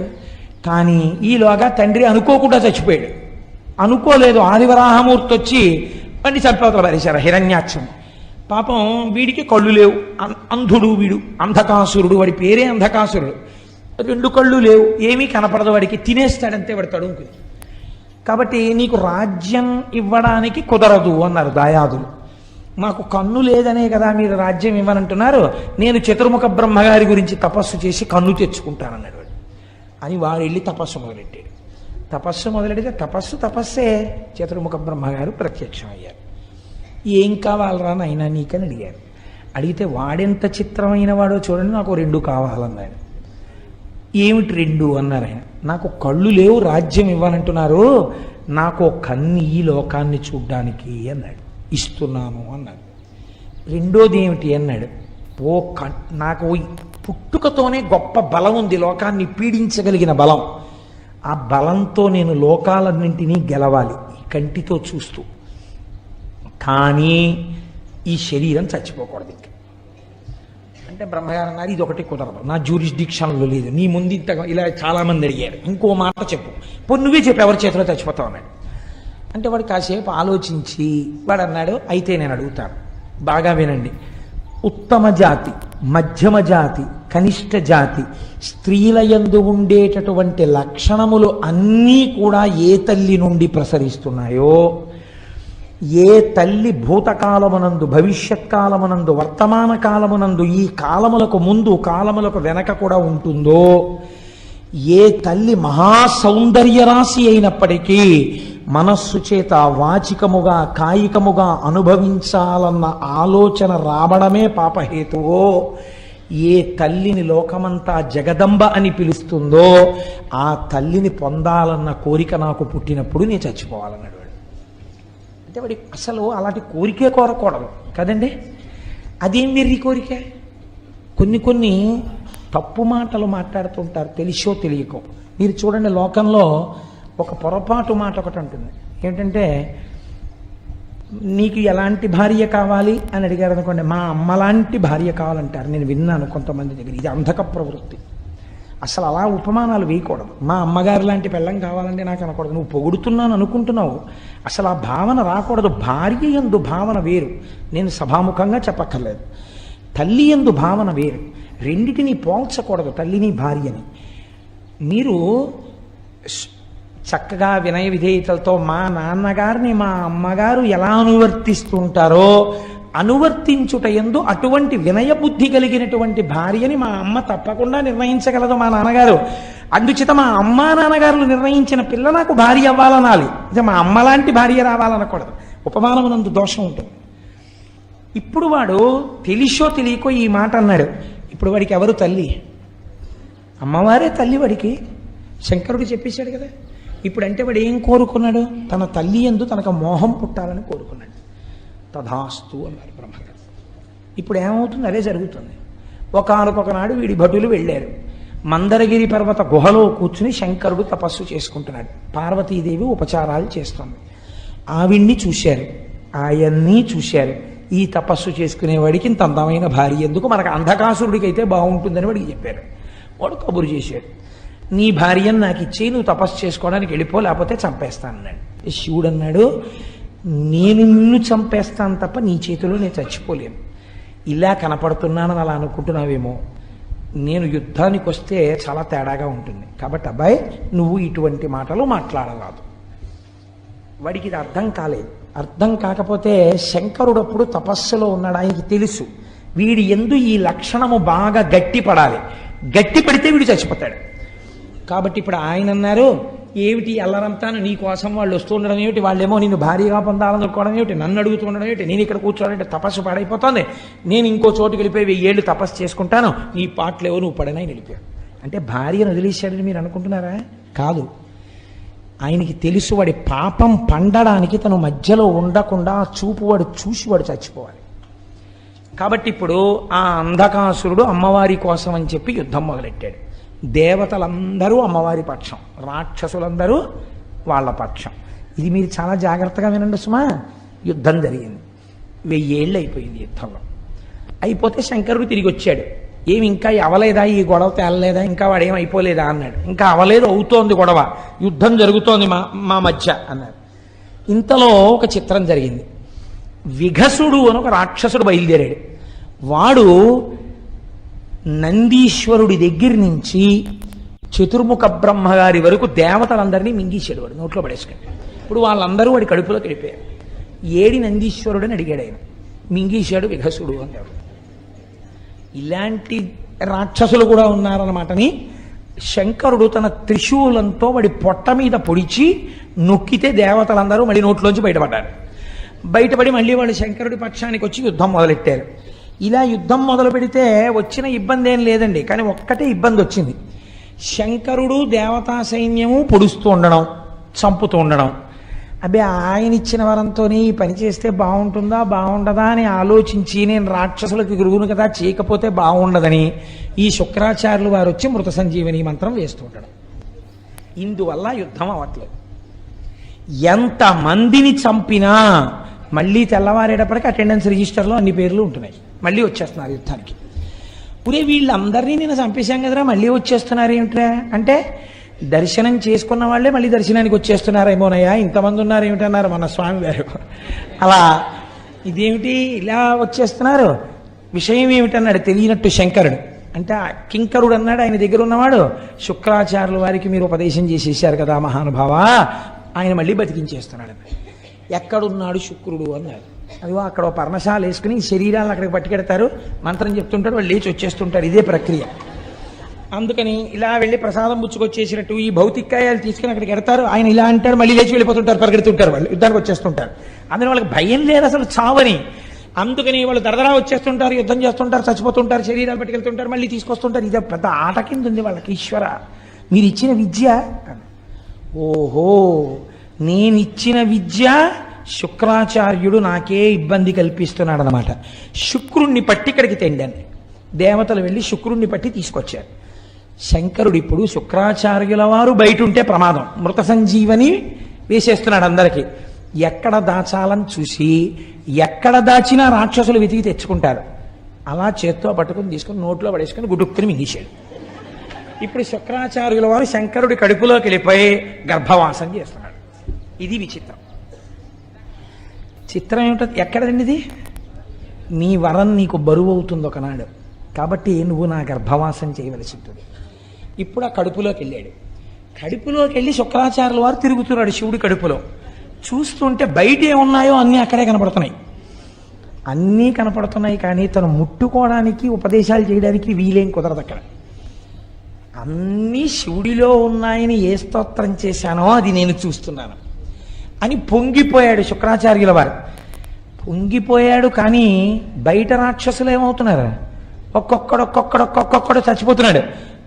కానీ ఈలోగా తండ్రి అనుకోకుండా చచ్చిపోయాడు. అనుకోలేదు, ఆదివరాహమూర్తి వచ్చి వాడిని చంపవతల పారేశారు హిరణ్యాక్షం. పాపం వీడికి కళ్ళు లేవు, అంధుడు వీడు, అంధకాసురుడు, వాడి పేరే అంధకాసురుడు. 2 కళ్ళు లేవు, ఏమీ కనపడదు వాడికి, తినేస్తాడంతే వాడు తడుముకుని. కాబట్టి నీకు రాజ్యం ఇవ్వడానికి కుదరదు అన్నారు దాయాదులు. మాకు కన్ను లేదనే కదా మీరు రాజ్యం ఇవ్వనంటున్నారు, నేను చతుర్ముఖ బ్రహ్మగారి గురించి తపస్సు చేసి కన్ను తెచ్చుకుంటానన్నాడు వాడు. అని వాడు వెళ్ళి తపస్సు మొదలెట్టాడు. తపస్సు మొదలెడితే తపస్సే చతుర్ముఖ బ్రహ్మగారు ప్రత్యక్షమయ్యారు. ఏం కావాలరా నాయనా నీకని అడిగారు. అడిగితే వాడెంత చిత్రమైన వాడో చూడండి, నాకు 2 కావాలన్నాడు. ఏమిటి 2 అన్నారు ఆయన. నాకు కళ్ళు లేవు, రాజ్యం ఇవ్వాలంటున్నారు, నాకు కన్ను ఈ లోకాన్ని చూడ్డానికి అన్నాడు. ఇస్తున్నాను అన్నాడు. రెండోది ఏమిటి అన్నాడు. నాకు పుట్టుకతోనే గొప్ప బలం ఉంది, లోకాన్ని పీడించగలిగిన బలం. ఆ బలంతో నేను లోకాలన్నింటినీ గెలవాలి ఈ కంటితో చూస్తూ. కానీ ఈ శరీరం చచ్చిపోకూడదు ఇంకా అంటే బ్రహ్మగారు అన్నారు, ఇది ఒకటి కుదరదు, నా జ్యూరిస్డిక్షన్లో లేదు, నీ ముందు ఇంత ఇలా చాలామంది అడిగారు, ఇంకో మాట చెప్పు, నువ్వే చెప్పు ఎవరి చేతిలో చచ్చిపోతావు అన్నాడు. అంటే వాడు కాసేపు ఆలోచించి వాడు అన్నాడు, అయితే నేను అడుగుతాను, బాగా వినండి. ఉత్తమ జాతి, మధ్యమ జాతి, కనిష్ట జాతి స్త్రీల యందు ఉండేటటువంటి లక్షణములు అన్నీ కూడా ఏ తల్లి నుండి ప్రసరిస్తున్నాయో, ఏ తల్లి భూతకాలమునందు, భవిష్యత్ కాలమునందు, వర్తమాన కాలమునందు, ఈ కాలములకు ముందు కాలములకు వెనక కూడా ఉంటుందో, ఏ తల్లి మహాసౌందర్య రాశి అయినప్పటికీ మనస్సు చేత వాచికముగా కాయికముగా అనుభవించాలన్న ఆలోచన రావడమే పాపహేతువో, ఏ తల్లిని లోకమంతా జగదంబ అని పిలుస్తుందో ఆ తల్లిని పొందాలన్న కోరిక నాకు పుట్టినప్పుడు నేను చచ్చిపోవాలన్నాడు వాడు. అంటే వాడి అసలు అలాంటి కోరికే కోరకూడదు కదండి. అదేం వెర్రి కోరిక. కొన్ని తప్పు మాటలు మాట్లాడుతుంటారు తెలిసో తెలియకో. మీరు చూడండి, లోకంలో ఒక పొరపాటు మాట ఒకటి ఉంటుంది. ఏంటంటే, నీకు ఎలాంటి భార్య కావాలి అని అడిగారు అనుకోండి, మా అమ్మలాంటి భార్య కావాలంటారు. నేను విన్నాను కొంతమంది దగ్గర. ఇది అంధక ప్రవృత్తి. అసలు అలా ఉపమానాలు వేయకూడదు. మా అమ్మగారు లాంటి పెళ్ళం కావాలంటే నాకు అనకూడదు. నువ్వు పొగుడుతున్నాను అనుకుంటున్నావు, అసలు ఆ భావన రాకూడదు. భార్య యందు భావన వేరు, నేను సభాముఖంగా చెప్పక్కర్లేదు. తల్లి యందు భావన వేరు. రెండిటిని పోల్చకూడదు, తల్లిని భార్యని. మీరు చక్కగా వినయ విధేయతలతో మా నాన్నగారిని మా అమ్మగారు ఎలా అనువర్తిస్తుంటారో అనువర్తించుట యందు అటువంటి వినయ బుద్ధి కలిగినటువంటి భార్యని మా అమ్మ తప్పకుండా నిర్ణయించగలదు, మా నాన్నగారు. అందుచేత మా అమ్మ నాన్నగారులు నిర్ణయించిన పిల్ల నాకు భార్య అవ్వాలనాలి. ఇది మా అమ్మ లాంటి భార్య రావాలనకూడదు. ఉపమానమునందు దోషం ఉంటుంది. ఇప్పుడు వాడు తెలిసో తెలియకో ఈ మాట అన్నాడు. ఇప్పుడు వాడికి ఎవరు తల్లి? అమ్మవారే తల్లి వాడికి. శంకరుడు చెప్పేశాడు కదా. ఇప్పుడు అంటే వాడు ఏం కోరుకున్నాడు? తన తల్లి యందు తనకు మోహం పుట్టాలని కోరుకున్నాడు. తథాస్తు అన్నారు బ్రహ్మగారు. ఇప్పుడు ఏమవుతుంది? అదే జరుగుతుంది. ఒకనొకనాడు వీడి భటులు వెళ్ళారు. మందరగిరి పర్వత గుహలో కూర్చుని శంకరుడు తపస్సు చేసుకుంటున్నాడు. పార్వతీదేవి ఉపచారాలు చేస్తుంది. ఆవిడ్ని చూశారు, ఆయన్ని చూశారు. ఈ తపస్సు చేసుకునేవాడికి ఇంత అందమైన భార్య ఎందుకు, మనకు అంధకాసురుడికి అయితే బాగుంటుందని వాడికి చెప్పారు. వాడు కబురు చేశాడు, నీ భార్యను నాకు ఇచ్చి నువ్వు తపస్సు చేసుకోవడానికి వెళ్ళిపో, లేకపోతే చంపేస్తానన్నాడు. శివుడు అన్నాడు, నేను నిన్ను చంపేస్తాను తప్ప నీ చేతిలో నేను చచ్చిపోలేను. ఇలా కనపడుతున్నానని అలా అనుకుంటున్నావేమో, నేను యుద్ధానికి వస్తే చాలా తేడాగా ఉంటుంది. కాబట్టి అబ్బాయి నువ్వు ఇటువంటి మాటలు మాట్లాడరాదు. వాడికి ఇది అర్థం కాలేదు. అర్థం కాకపోతే శంకరుడప్పుడు తపస్సులో ఉన్నాడు. ఆయనకి తెలుసు వీడి యందు ఈ లక్షణము బాగా గట్టిపడాలి. గట్టి పడితే వీడు చచ్చిపోతాడు. కాబట్టి ఇప్పుడు ఆయన అన్నారు, ఏమిటి అల్లరంతాను నీ కోసం వాళ్ళు వస్తూ ఉండడం ఏమిటి, వాళ్ళేమో నిన్ను భారీగా పొందాలనుకోవడం ఏమిటి, నన్ను అడుగుతూ ఉండడం ఏమిటి, నేను ఇక్కడ కూర్చోవాలంటే తపస్సు పాడైపోతుంది, నేను ఇంకో చోటుకి వెళ్ళిపోయి 1000 ఏళ్ళు తపస్సు చేసుకుంటాను, నీ పాటలేవో నువ్వు పడనని వెళ్ళిపోయాడు. అంటే భార్యను వదిలేశాడని మీరు అనుకుంటున్నారా? కాదు. ఆయనకి తెలుసు వాడి పాపం పండడానికి తను మధ్యలో ఉండకుండా చూపు వాడు చూసి వాడు చచ్చిపోవాలి. కాబట్టి ఇప్పుడు ఆ అంధకాసురుడు అమ్మవారి కోసం అని చెప్పి యుద్ధం మొదలెట్టాడు. దేవతలందరూ అమ్మవారి పక్షం, రాక్షసులందరూ వాళ్ళ పక్షం. ఇది మీరు చాలా జాగ్రత్తగా వినండి సుమా. యుద్ధం జరిగింది. 1000 ఏళ్ళు అయిపోయింది యుద్ధంలో. అయిపోతే శంకరుడు తిరిగి వచ్చాడు. ఏమి ఇంకా అవలేదా, ఈ గొడవ తేలలేదా, ఇంకా వాడేం అయిపోలేదా అన్నాడు. ఇంకా అవలేదు, అవుతోంది గొడవ, యుద్ధం జరుగుతోంది మా మధ్య అన్నాడు. ఇంతలో ఒక చిత్రం జరిగింది. విఘసుడు అని ఒక రాక్షసుడు బయలుదేరాడు. వాడు నందీశ్వరుడి దగ్గర నుంచి చతుర్ముఖ బ్రహ్మగారి వరకు దేవతలందరినీ మింగేశాడు. వాడు నోట్లో పడేసుకుని. ఇప్పుడు వాళ్ళందరూ వాడి కడుపులోకి వెళ్ళిపోయారు. ఏడి నందీశ్వరుడు అని అడిగాడు ఆయన. మింగేశాడు విఘసుడు అన్నాడు. ఇలాంటి రాక్షసులు కూడా ఉన్నారన్నమాటని శంకరుడు తన త్రిశూలంతో వాడి పొట్ట మీద పొడిచి నొక్కితే దేవతలందరూ మళ్ళీ నోట్లోంచి బయటపడ్డారు. బయటపడి మళ్ళీ వాళ్ళు శంకరుడి పక్షానికి వచ్చి యుద్ధం మొదలెట్టారు. ఇలా యుద్ధం మొదలు పెడితే వచ్చిన ఇబ్బంది ఏం లేదండి, కానీ ఒక్కటే ఇబ్బంది వచ్చింది. శంకరుడు దేవతా సైన్యము పొడుస్తూ ఉండడం, చంపుతూ ఉండడం. అబ్బే, ఆయన ఇచ్చిన వరంతో ఈ పని చేస్తే బాగుంటుందా బాగుండదా అని ఆలోచించి, నేను రాక్షసులకు గురువును కదా, చేయకపోతే బాగుండదని ఈ శుక్రాచార్యులు వారు వచ్చి మృత సంజీవని మంత్రం వేస్తూ ఉండడం. ఇందువల్ల యుద్ధం అవ్వట్లేదు. ఎంతమందిని చంపినా మళ్ళీ తెల్లవారేటప్పటికి అటెండెన్స్ రిజిస్టర్లో అన్ని పేర్లు ఉంటున్నాయి. మళ్ళీ వచ్చేస్తున్నారు యుద్ధానికి. పురే వీళ్ళందరినీ నేను చంపేశాం కదరా, మళ్ళీ వచ్చేస్తున్నారు ఏమిట్రా అంటే, దర్శనం చేసుకున్న వాళ్ళే మళ్ళీ దర్శనానికి వచ్చేస్తున్నారేమోనయ్యా, ఇంతమంది ఉన్నారు ఏమిటన్నారు మన స్వామి గారు. అలా ఇదేమిటి ఇలా వచ్చేస్తున్నారు, విషయం ఏమిటన్నాడు తెలియనట్టు శంకరుడు. అంటే కింకరుడు అన్నాడు ఆయన దగ్గర ఉన్నవాడు, శుక్రాచార్యుల వారికి మీరు ఉపదేశం చేసేసారు కదా మహానుభావ, ఆయన మళ్ళీ బతికించేస్తున్నాడు. ఎక్కడున్నాడు శుక్రుడు అన్నాడు. అదిగో అక్కడ పర్ణశాల వేసుకుని శరీరాలను అక్కడికి పట్టుకెడతారు, మంత్రం చెప్తుంటారు, వాళ్ళు లేచి వచ్చేస్తుంటారు. ఇదే ప్రక్రియ. అందుకని ఇలా వెళ్ళి ప్రసాదం పుచ్చుకొచ్చేసినట్టు ఈ భౌతికాయాలు తీసుకుని అక్కడికి ఎడతారు. ఆయన ఇలా అంటాడు, మళ్ళీ లేచి వెళ్ళిపోతుంటారు, పరిగెడుతుంటారు, వాళ్ళు యుద్ధానికి వచ్చేస్తుంటారు. అందులో వాళ్ళకి భయం లేదు అసలు చావని. అందుకని వాళ్ళు దరదరా వచ్చేస్తుంటారు, యుద్ధం చేస్తుంటారు, చచ్చిపోతుంటారు, శరీరాలు పట్టుకెళ్తుంటారు, మళ్ళీ తీసుకొస్తుంటారు. ఇదే పెద్ద ఆట కింద ఉంది వాళ్ళకి. ఈశ్వర మీరు ఇచ్చిన విద్య, ఓహో నేనిచ్చిన విద్య శుక్రాచార్యుడు నాకే ఇబ్బంది కల్పిస్తున్నాడు అన్నమాట. శుక్రుణ్ణి పట్టి ఇక్కడికి తెండాను. దేవతలు వెళ్ళి శుక్రుణ్ణి పట్టి తీసుకొచ్చారు. శంకరుడు ఇప్పుడు శుక్రాచార్యుల వారు బయట ఉంటే ప్రమాదం, మృత సంజీవని వేసేస్తున్నాడు అందరికీ. ఎక్కడ దాచాలని చూసి ఎక్కడ దాచినా రాక్షసులు వెతికి తెచ్చుకుంటారు. అలా చేత్తో పట్టుకుని తీసుకుని నోట్లో పడేసుకుని గుడుక్కుని మింగేశాడు. ఇప్పుడు శుక్రాచార్యుల వారు శంకరుడి కడుపులోకి వెళ్ళిపోయి గర్భవాసం చేస్తున్నాడు. ఇది విచిత్రం. చిత్రం ఏమిటో ఎక్కడండి ఇది? నీ వరం నీకు బరువు అవుతుంది ఒకనాడు, కాబట్టి నువ్వు నా గర్భవాసం చేయవలసి ఉంటుంది. ఇప్పుడు ఆ కడుపులోకి వెళ్ళాడు. కడుపులోకి వెళ్ళి శుక్రాచార్యుల వారు తిరుగుతున్నాడు శివుడి కడుపులో. చూస్తుంటే బయట ఏమున్నాయో అన్నీ అక్కడే కనపడుతున్నాయి. అన్నీ కనపడుతున్నాయి, కానీ తను ముట్టుకోవడానికి ఉపదేశాలు చేయడానికి వీలేం కుదరదు అక్కడ. అన్నీ శివుడిలో ఉన్నాయని ఏ స్తోత్రం చేశానో అది నేను చూస్తున్నాను అని పొంగిపోయాడు శుక్రాచార్యుల వారు. పొంగిపోయాడు, కానీ బయట రాక్షసులు ఏమవుతున్నారు, ఒక్కొక్కడు చచ్చిపోతున్నాడు.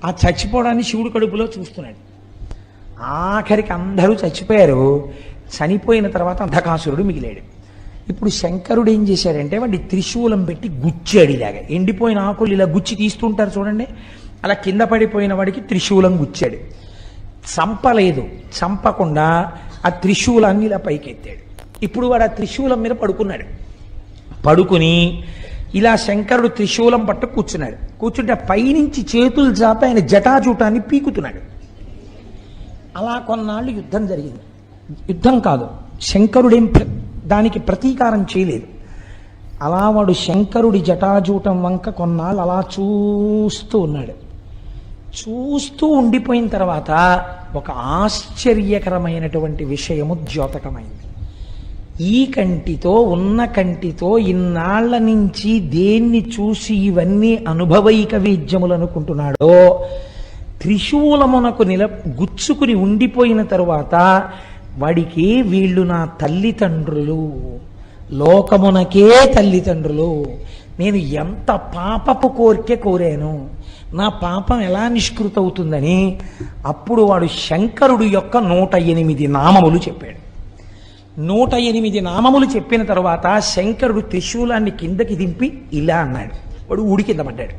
ఆ చచ్చిపోవడాన్ని శివుడి కడుపులో చూస్తున్నాడు. ఆఖరికి అందరూ చచ్చిపోయారు. చనిపోయిన తర్వాత అంధకాసురుడు మిగిలాడు. ఇప్పుడు శంకరుడు ఏం చేశాడంటే వాడి త్రిశూలం పెట్టి గుచ్చాడు. ఇలాగా ఎండిపోయిన ఆకులు ఇలా గుచ్చి తీస్తుంటారు చూడండి, అలా కింద పడిపోయిన వాడికి త్రిశూలం గుచ్చాడు. చంపలేదు, చంపకుండా ఆ త్రిశూలాన్ని ఇలా పైకెత్తాడు. ఇప్పుడు వాడు ఆ త్రిశూలం మీద పడుకున్నాడు. పడుకుని ఇలా శంకరుడు త్రిశూలం పట్టు కూర్చున్నాడు. కూర్చుంటే పైనుంచి చేతులు చాపి ఆయన జటాజూటాన్ని పీకుతున్నాడు. అలా కొన్నాళ్ళు యుద్ధం జరిగింది. యుద్ధం కాదు, శంకరుడేం దానికి ప్రతీకారం చేయలేదు. అలా వాడు శంకరుడి జటాజూటం వంక కొన్నాళ్ళు అలా చూస్తూ ఉన్నాడు. చూస్తూ ఉండిపోయిన తర్వాత ఒక ఆశ్చర్యకరమైనటువంటి విషయము ద్యోతకమైంది. ఈ కంటితో ఉన్న కంటితో ఇన్నాళ్ల నుంచి దేన్ని చూసి ఇవన్నీ అనుభవైక వేద్యములు అనుకుంటున్నాడో, త్రిశూలమునకు గుచ్చుకుని ఉండిపోయిన తరువాత వాడికి వీళ్ళు నా తల్లిదండ్రులు, లోకమునకే తల్లిదండ్రులు, నేను ఎంత పాపపు కోరిక కోరాను, నా పాపం ఎలా నిష్కృతవుతుందని అప్పుడు వాడు శంకరుడు యొక్క 108 నామములు చెప్పాడు. 108 నామములు చెప్పిన తర్వాత శంకరుడు త్రిశూలాన్ని కిందకి దింపి ఇలా అన్నాడు. వాడు ఊడి కింద పడ్డాడు.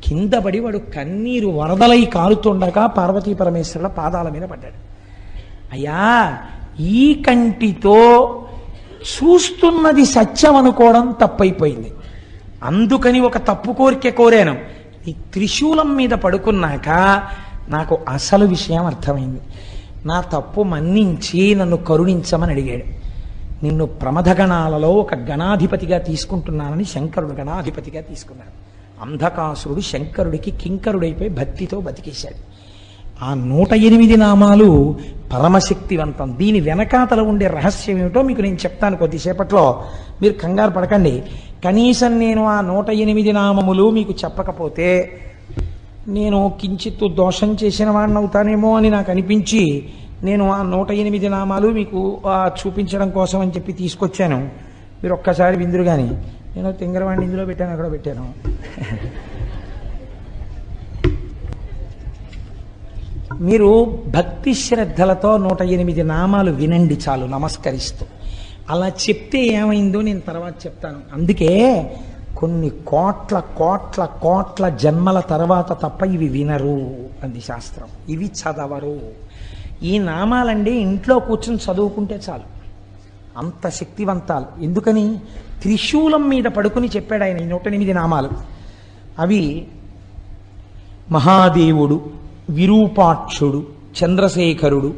కింద పడి వాడు కన్నీరు వరదలై కారుతుండగా పార్వతీ పరమేశ్వరుల పాదాల మీద పడ్డాడు. అయ్యా, ఈ కంటితో చూస్తున్నది సత్యం అనుకోవడం తప్పైపోయింది. అందుకని ఒక తప్పు కోరిక కోరాను. ఈ త్రిశూలం మీద పడుకున్నాక నాకు అసలు విషయం అర్థమైంది. నా తప్పు మన్నించి నన్ను కరుణించమని అడిగాడు. నిన్ను ప్రమథగణాలలో ఒక గణాధిపతిగా తీసుకుంటున్నానని శంకరుడు గణాధిపతిగా తీసుకున్నాడు. అంధకాసురుడు శంకరుడికి కింకరుడైపోయి భక్తితో బతికేశాడు. ఆ 108 నామాలు పరమశక్తివంతం. దీని వెనకాతల ఉండే రహస్యం ఏమిటో మీకు నేను చెప్తాను కొద్దిసేపట్లో. మీరు కంగారు పడకండి. కనీసం నేను ఆ 108 నామములు మీకు చెప్పకపోతే నేను కించిత్తు దోషం చేసిన వాడిని అవుతానేమో అని నాకు అనిపించి నేను ఆ 108 నామాలు మీకు చూపించడం కోసం అని చెప్పి తీసుకొచ్చాను. మీరు ఒక్కసారి విందురు. కానీ నేను తింగరవాడిని ఇందులో పెట్టాను, అక్కడ పెట్టాను. మీరు భక్తి శ్రద్ధలతో 108 నామాలు వినండి చాలు, నమస్కరిస్తూ. అలా చెప్తే ఏమైందో నేను తర్వాత చెప్తాను. అందుకే కొన్ని కోట్ల కోట్ల కోట్ల జన్మల తర్వాత తప్ప ఇవి వినరు అంది శాస్త్రం. ఇవి చదవరు. ఈ నామాలండి ఇంట్లో కూర్చొని చదువుకుంటే చాలు, అంత శక్తివంతాలు. ఎందుకని? త్రిశూలం మీద పడుకుని చెప్పాడు ఆయన ఈ 108 నామాలు. అవి మహాదేవుడు, విరూపాక్షుడు, చంద్రశేఖరుడు,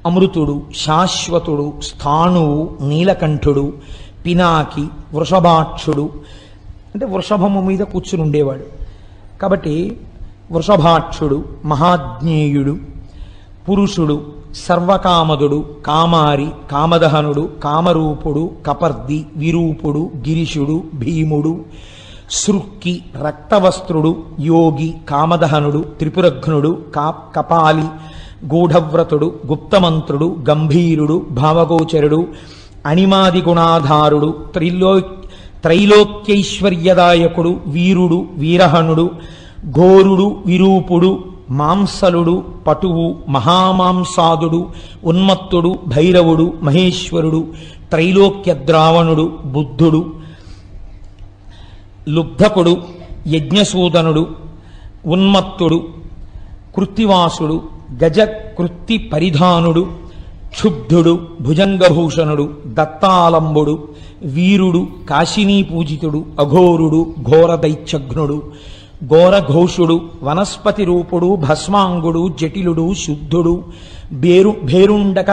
అమృతుడు, శాశ్వతుడు, స్థాణువు, నీలకంఠుడు, పినాకి, వృషభాక్షుడు. అంటే వృషభము మీద కూర్చుని ఉండేవాడు కాబట్టి వృషభాక్షుడు, మహాజ్ఞేయుడు, పురుషుడు, సర్వకామదుడు, కామారి, కామదహనుడు, కామరూపుడు, కపర్ది, విరూపుడు, గిరిశుడు, భీముడు, సృక్కి, రక్తవస్త్రుడు, యోగి, కామదహనుడు, త్రిపురఘ్నుడు, కపాలి, గూఢవ్రతుడు, గుప్తమంత్రుడు, గంభీరుడు, భావగోచరుడు, అణిమాది గుణాధారుడు, త్రైలోక్యైశ్వర్యదాయకుడు, వీరుడు, వీరహనుడు, ఘోరుడు, విరూపుడు, మాంసలుడు, పటువు, మహామాంసాదుడు, ఉన్మత్తుడు, భైరవుడు, మహేశ్వరుడు, త్రైలోక్యద్రావణుడు, బుద్ధుడు, లుబ్ధకుడు, యజ్ఞసూదనుడు, ఉన్మత్తుడు, కృత్తివాసుడు, గజకృత్తి పరిధానుడు, క్షుబ్ధుడు, భుజంగభూషణుడు, దత్తాలంబుడు, వీరుడు, కాశినీ పూజితుడు, అఘోరుడు, ఘోరదైత్యఘ్నుడు, ఘోరఘోషుడు, వనస్పతి రూపుడు, భస్మాంగుడు, జటిలుడు, శుద్ధుడు, భేరుండక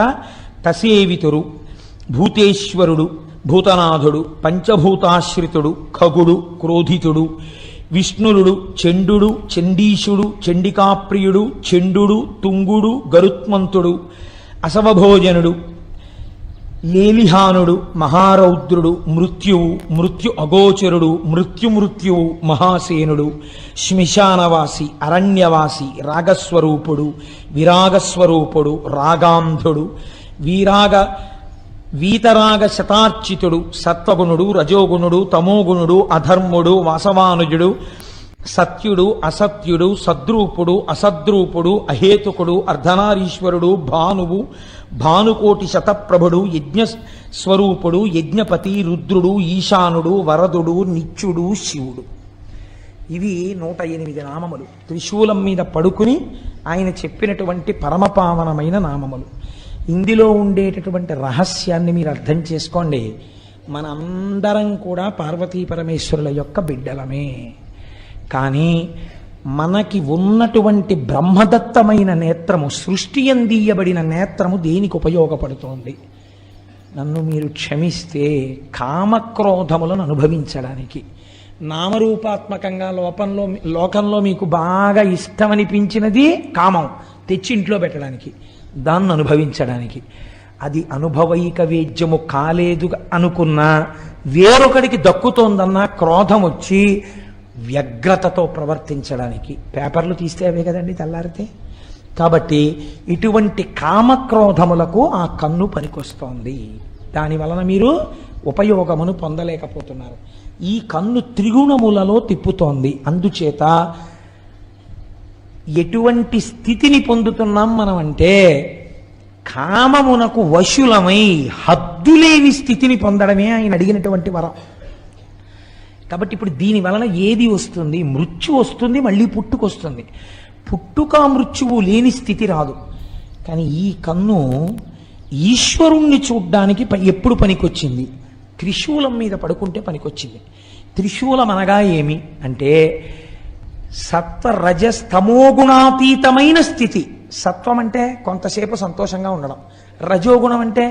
తసేవితురు, భూతేశ్వరుడు, భూతనాథుడు, పంచభూతాశ్రితుడు, ఖగుడు, క్రోధితుడు, విష్ణులుడు, చండుడు, చండీశుడు, చండికాప్రియుడు, చండుడు, తుంగుడు, గరుత్మంతుడు, అసవభోజనుడు, లేలిహానుడు, మహారౌద్రుడు, మృత్యువు, మృత్యు అగోచరుడు, మృత్యువు, మహాసేనుడు, శ్మశానవాసి, అరణ్యవాసి, రాగస్వరూపుడు, విరాగస్వరూపుడు, రాగాంధుడు, వీతరాగ శతార్చితుడు, సత్వగుణుడు, రజోగుణుడు, తమోగుణుడు, అధర్ముడు, వాసవానుజుడు, సత్యుడు, అసత్యుడు, సద్రూపుడు, అసద్రూపుడు, అహేతుకుడు, అర్ధనారీశ్వరుడు, భానువు, భానుకోటి శతప్రభుడు, యజ్ఞస్వరూపుడు, యజ్ఞపతి, రుద్రుడు, ఈశానుడు, వరదుడు, నిత్యుడు, శివుడు. ఇవి 108 నామములు. త్రిశూలం మీద పడుకుని ఆయన చెప్పినటువంటి పరమపావనమైన నామములు. ఇందులో ఉండేటటువంటి రహస్యాన్ని మీరు అర్థం చేసుకోండి. మనందరం కూడా పార్వతీ పరమేశ్వరుల యొక్క బిడ్డలమే. కానీ మనకి ఉన్నటువంటి బ్రహ్మదత్తమైన నేత్రము, సృష్టి అందియబడిన నేత్రము దేనికి ఉపయోగపడుతోంది? నన్ను మీరు క్షమిస్తే కామక్రోధములను అనుభవించడానికి. నామరూపాత్మకంగా లోకంలో మీకు బాగా ఇష్టమనిపించినది కామం తెచ్చి ఇంట్లో పెట్టడానికి, దాన్ని అనుభవించడానికి. అది అనుభవైక వేద్యము కాలేదు అనుకున్నా, వేరొకడికి దక్కుతోందన్నా క్రోధం వచ్చి వ్యగ్రతతో ప్రవర్తించడానికి. పేపర్లు తీస్తే అవే కదండి తెల్లారితే. కాబట్టి ఇటువంటి కామక్రోధములకు ఆ కన్ను పనికొస్తోంది. దాని వలన మీరు ఉపయోగమును పొందలేకపోతున్నారు. ఈ కన్ను త్రిగుణములలో తిప్పుతోంది. అందుచేత ఎటువంటి స్థితిని పొందుతున్నాం మనం అంటే, కామమునకు వశులమై హద్దులేని స్థితిని పొందడమే ఆయన అడిగినటువంటి వరం. కాబట్టి ఇప్పుడు దీని వలన ఏది వస్తుంది? మృత్యు వస్తుంది, మళ్ళీ పుట్టుకొస్తుంది. పుట్టుక మృత్యువు లేని స్థితి రాదు. కానీ ఈ కన్ను ఈశ్వరుణ్ణి చూడ్డానికి ఎప్పుడు పనికొచ్చింది? త్రిశూలం మీద పడుకుంటే పనికొచ్చింది. త్రిశూలం అనగా ఏమి అంటే సత్వ రజస్తమోగుణాతీతమైన స్థితి. సత్వం అంటే కొంతసేపు సంతోషంగా ఉండడం, రజోగుణం అంటే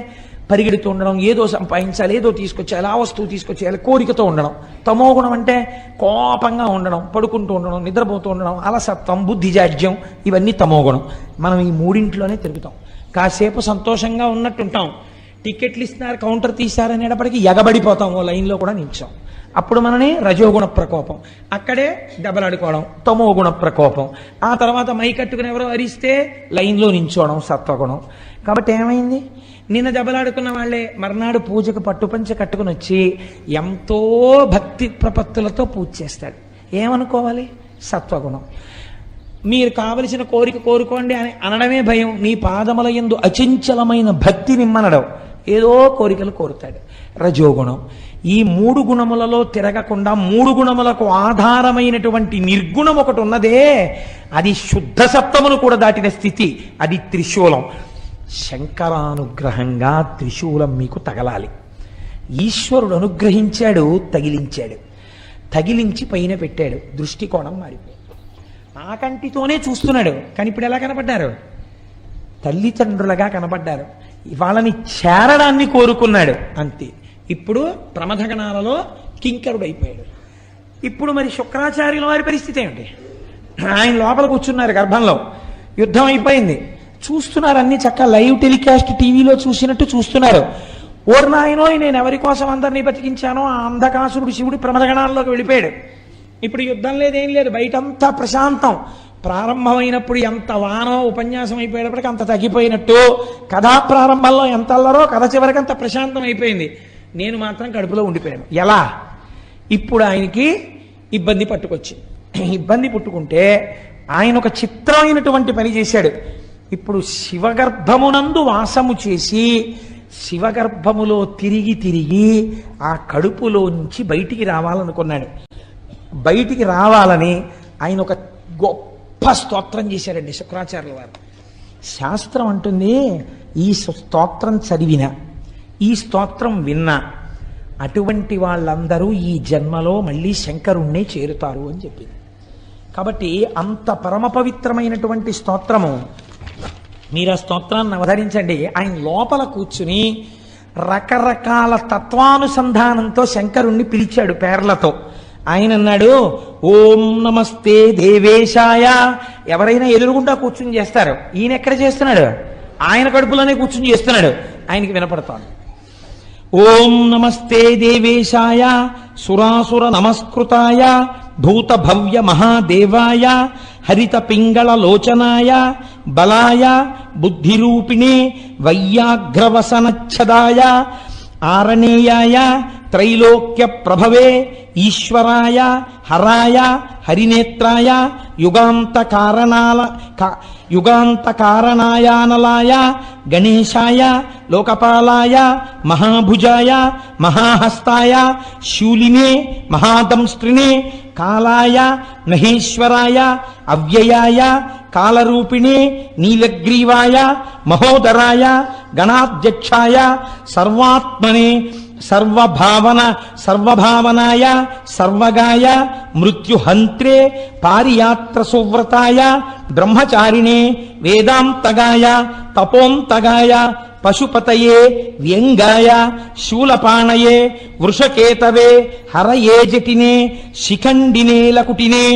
పరిగెడుతూ ఉండడం, ఏదో సంపాదించాలి, ఏదో తీసుకొచ్చేయాలి, ఆ వస్తువు తీసుకొచ్చేయాలి, కోరికతో ఉండడం. తమోగుణం అంటే కోపంగా ఉండడం, పడుకుంటూ ఉండడం, నిద్రపోతూ ఉండడం, అలసత్వం, బుద్ధిజాడ్యం, ఇవన్నీ తమోగుణం. మనం ఈ మూడింట్లోనే తిరుగుతాం. కాసేపు సంతోషంగా ఉన్నట్టుంటాం, టికెట్లు ఇస్తున్నారు, కౌంటర్ తీశారనేటప్పటికీ ఎగబడిపోతాం, ఓ లైన్లో కూడా నిల్చాం. అప్పుడు మనని రజోగుణ ప్రకోపం, అక్కడే దెబ్బలాడుకోవడం తమోగుణ ప్రకోపం. ఆ తర్వాత మై కట్టుకుని ఎవరో అరిస్తే లైన్లో నించోవడం సత్వగుణం. కాబట్టి ఏమైంది? నిన్న దెబ్బలాడుకున్న వాళ్ళే మర్నాడు పూజకు పట్టుపంచ కట్టుకుని వచ్చి ఎంతో భక్తి ప్రపత్తులతో పూజ చేస్తాడు. ఏమనుకోవాలి? సత్వగుణం. మీరు కావలసిన కోరిక కోరుకోండి అని అనడమే భయం. నీ పాదముల యందు అచంచలమైన భక్తి నిమ్మనడం, ఏదో కోరికలు కోరుతాడు. రజోగుణం. ఈ మూడు గుణములలో తిరగకుండా మూడు గుణములకు ఆధారమైనటువంటి నిర్గుణం ఒకటి ఉన్నదే, అది శుద్ధ సత్వమును కూడా దాటిన స్థితి, అది త్రిశూలం. శంకరానుగ్రహంగా త్రిశూలం మీకు తగలాలి. ఈశ్వరుడు అనుగ్రహించాడు, తగిలించాడు. తగిలించి పైన పెట్టాడు, దృష్టికోణం మారిపోయింది. ఆ కంటితోనే చూస్తున్నాడు, కానీ ఇప్పుడు ఎలా కనపడ్డారు? తల్లిదండ్రులుగా కనపడ్డారు. వాళ్ళని చేరడాన్ని కోరుకున్నాడు, అంతే. ఇప్పుడు ప్రమథగణాలలో కింకరుడు అయిపోయాడు. ఇప్పుడు మరి శుక్రాచార్యుల వారి పరిస్థితి ఏమిటి? ఆయన లోపల కూర్చున్నారు గర్భంలో, యుద్ధం అయిపోయింది, చూస్తున్నారు. అన్ని చక్కగా లైవ్ టెలికాస్ట్ టీవీలో చూసినట్టు చూస్తున్నారు. ఓర్నాయనో, నేను ఎవరి కోసం అందరినీ బతికించానో ఆ అంధకాసురుడు శివుడు ప్రమథగణాల్లోకి వెళ్ళిపోయాడు. ఇప్పుడు యుద్ధం లేదేం లేదు, బయటంతా ప్రశాంతం. ప్రారంభమైనప్పుడు ఎంత వానో, ఉపన్యాసం అయిపోయేటప్పటికి అంత తగ్గిపోయినట్టు, కథా ప్రారంభంలో ఎంత అల్లరో కథ చివరికి అంత ప్రశాంతం అయిపోయింది. నేను మాత్రం కడుపులో ఉండిపోయాను. ఎలా? ఇప్పుడు ఆయనకి ఇబ్బంది పట్టుకొచ్చింది. ఇబ్బంది పుట్టుకుంటే ఆయన ఒక చిత్రమైనటువంటి పని చేశాడు. ఇప్పుడు శివగర్భమునందు వాసము చేసి శివగర్భములో తిరిగి తిరిగి ఆ కడుపులోంచి బయటికి రావాలనుకున్నాడు. బయటికి రావాలని ఆయన ఒక గొప్ప స్తోత్రం చేశారండి శుక్రాచార్యుల వారు. శాస్త్రం అంటుంది, ఈ స్తోత్రం చదివిన, ఈ స్తోత్రం విన్నా అటువంటి వాళ్ళందరూ ఈ జన్మలో మళ్ళీ శంకరుణ్ణే చేరుతారు అని చెప్పింది. కాబట్టి అంత పరమ పవిత్రమైనటువంటి స్తోత్రము. మీరు ఆ స్తోత్రాన్ని అవధరించండి. ఆయన లోపల కూర్చుని రకరకాల తత్వానుసంధానంతో శంకరుణ్ణి పిలిచాడు పేర్లతో. ఆయన అన్నాడు, ఓం నమస్తే దేవేశాయ. ఎవరైనా ఎదురుగుండా కూర్చుని చేస్తారు, ఈయన ఎక్కడ చేస్తున్నాడు? ఆయన కడుపులోనే కూర్చుని చేస్తున్నాడు, ఆయనకి వినపడతాడు. ఓం నమస్తే దేవేశాయ సురాసుర నమస్కృతాయ భూత భవ్య మహాదేవాయ హరిత పింగళ లోచనాయ బలాయ బుద్ధిరూపిణే వైయాఘ్రవసనచ్ఛదాయ ఆరణేయాయ త్రైలోక్య ప్రభవే ఈశ్వరాయ హరాయ హరినేత్రాయ యుగాంతకారణాయానలాయ గణేశాయ లోకపాలాయ మహాభుజాయ మహాహస్తాయ శూలినే మహాదంస్త్రినే కాలాయ మహేశ్వరాయ అవ్యయాయ కాలరూపిణే నీలగ్రీవాయ మహోదరాయ గణాధ్యక్షాయ సర్వాత్మనే సర్వభావనాయ సర్వగాయ మృత్యుహంత్రే పారియాత్ర సువ్రతాయ బ్రహ్మచారిణే వేదాంతగాయ తపోంతగాయ పశుపతయే వ్యంగాయ శూలపాణయే వృషకేతవే హరయే జటినే శిఖండినే లకుటినే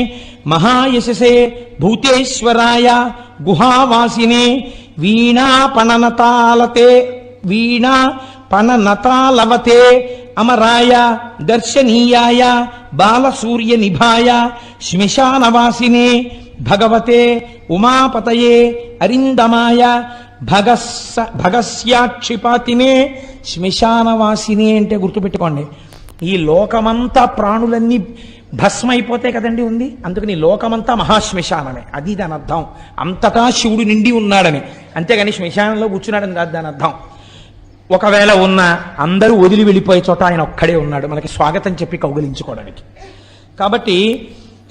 మహాయశసే భూతేశ్వరాయ గుహావాసినే వీణాపణనతాలవతే అమరాయ దర్శనీయాయ బాలసూర్య నిభాయ శ్మశానవాసినే భగవతే ఉమాపతయే అరిందమాయ భగస్యాక్షిపాతినే. శ్మశానవాసినే అంటే గుర్తుపెట్టుకోండి, ఈ లోకమంతా ప్రాణులన్నీ భస్మైపోతే కదండి ఉంది, అందుకని లోకమంతా మహాశ్మశానమే, అది దాని అర్థం. అంతటా శివుడు నిండి ఉన్నాడని, అంతేగాని శ్మశానంలో కూర్చున్నాడని కాదు దాని అర్థం. ఒకవేళ ఉన్న అందరూ వదిలి వెళ్ళిపోయే చోట ఆయన ఒక్కడే ఉన్నాడు మనకి స్వాగతం చెప్పి కౌగిలించుకోవడానికి. కాబట్టి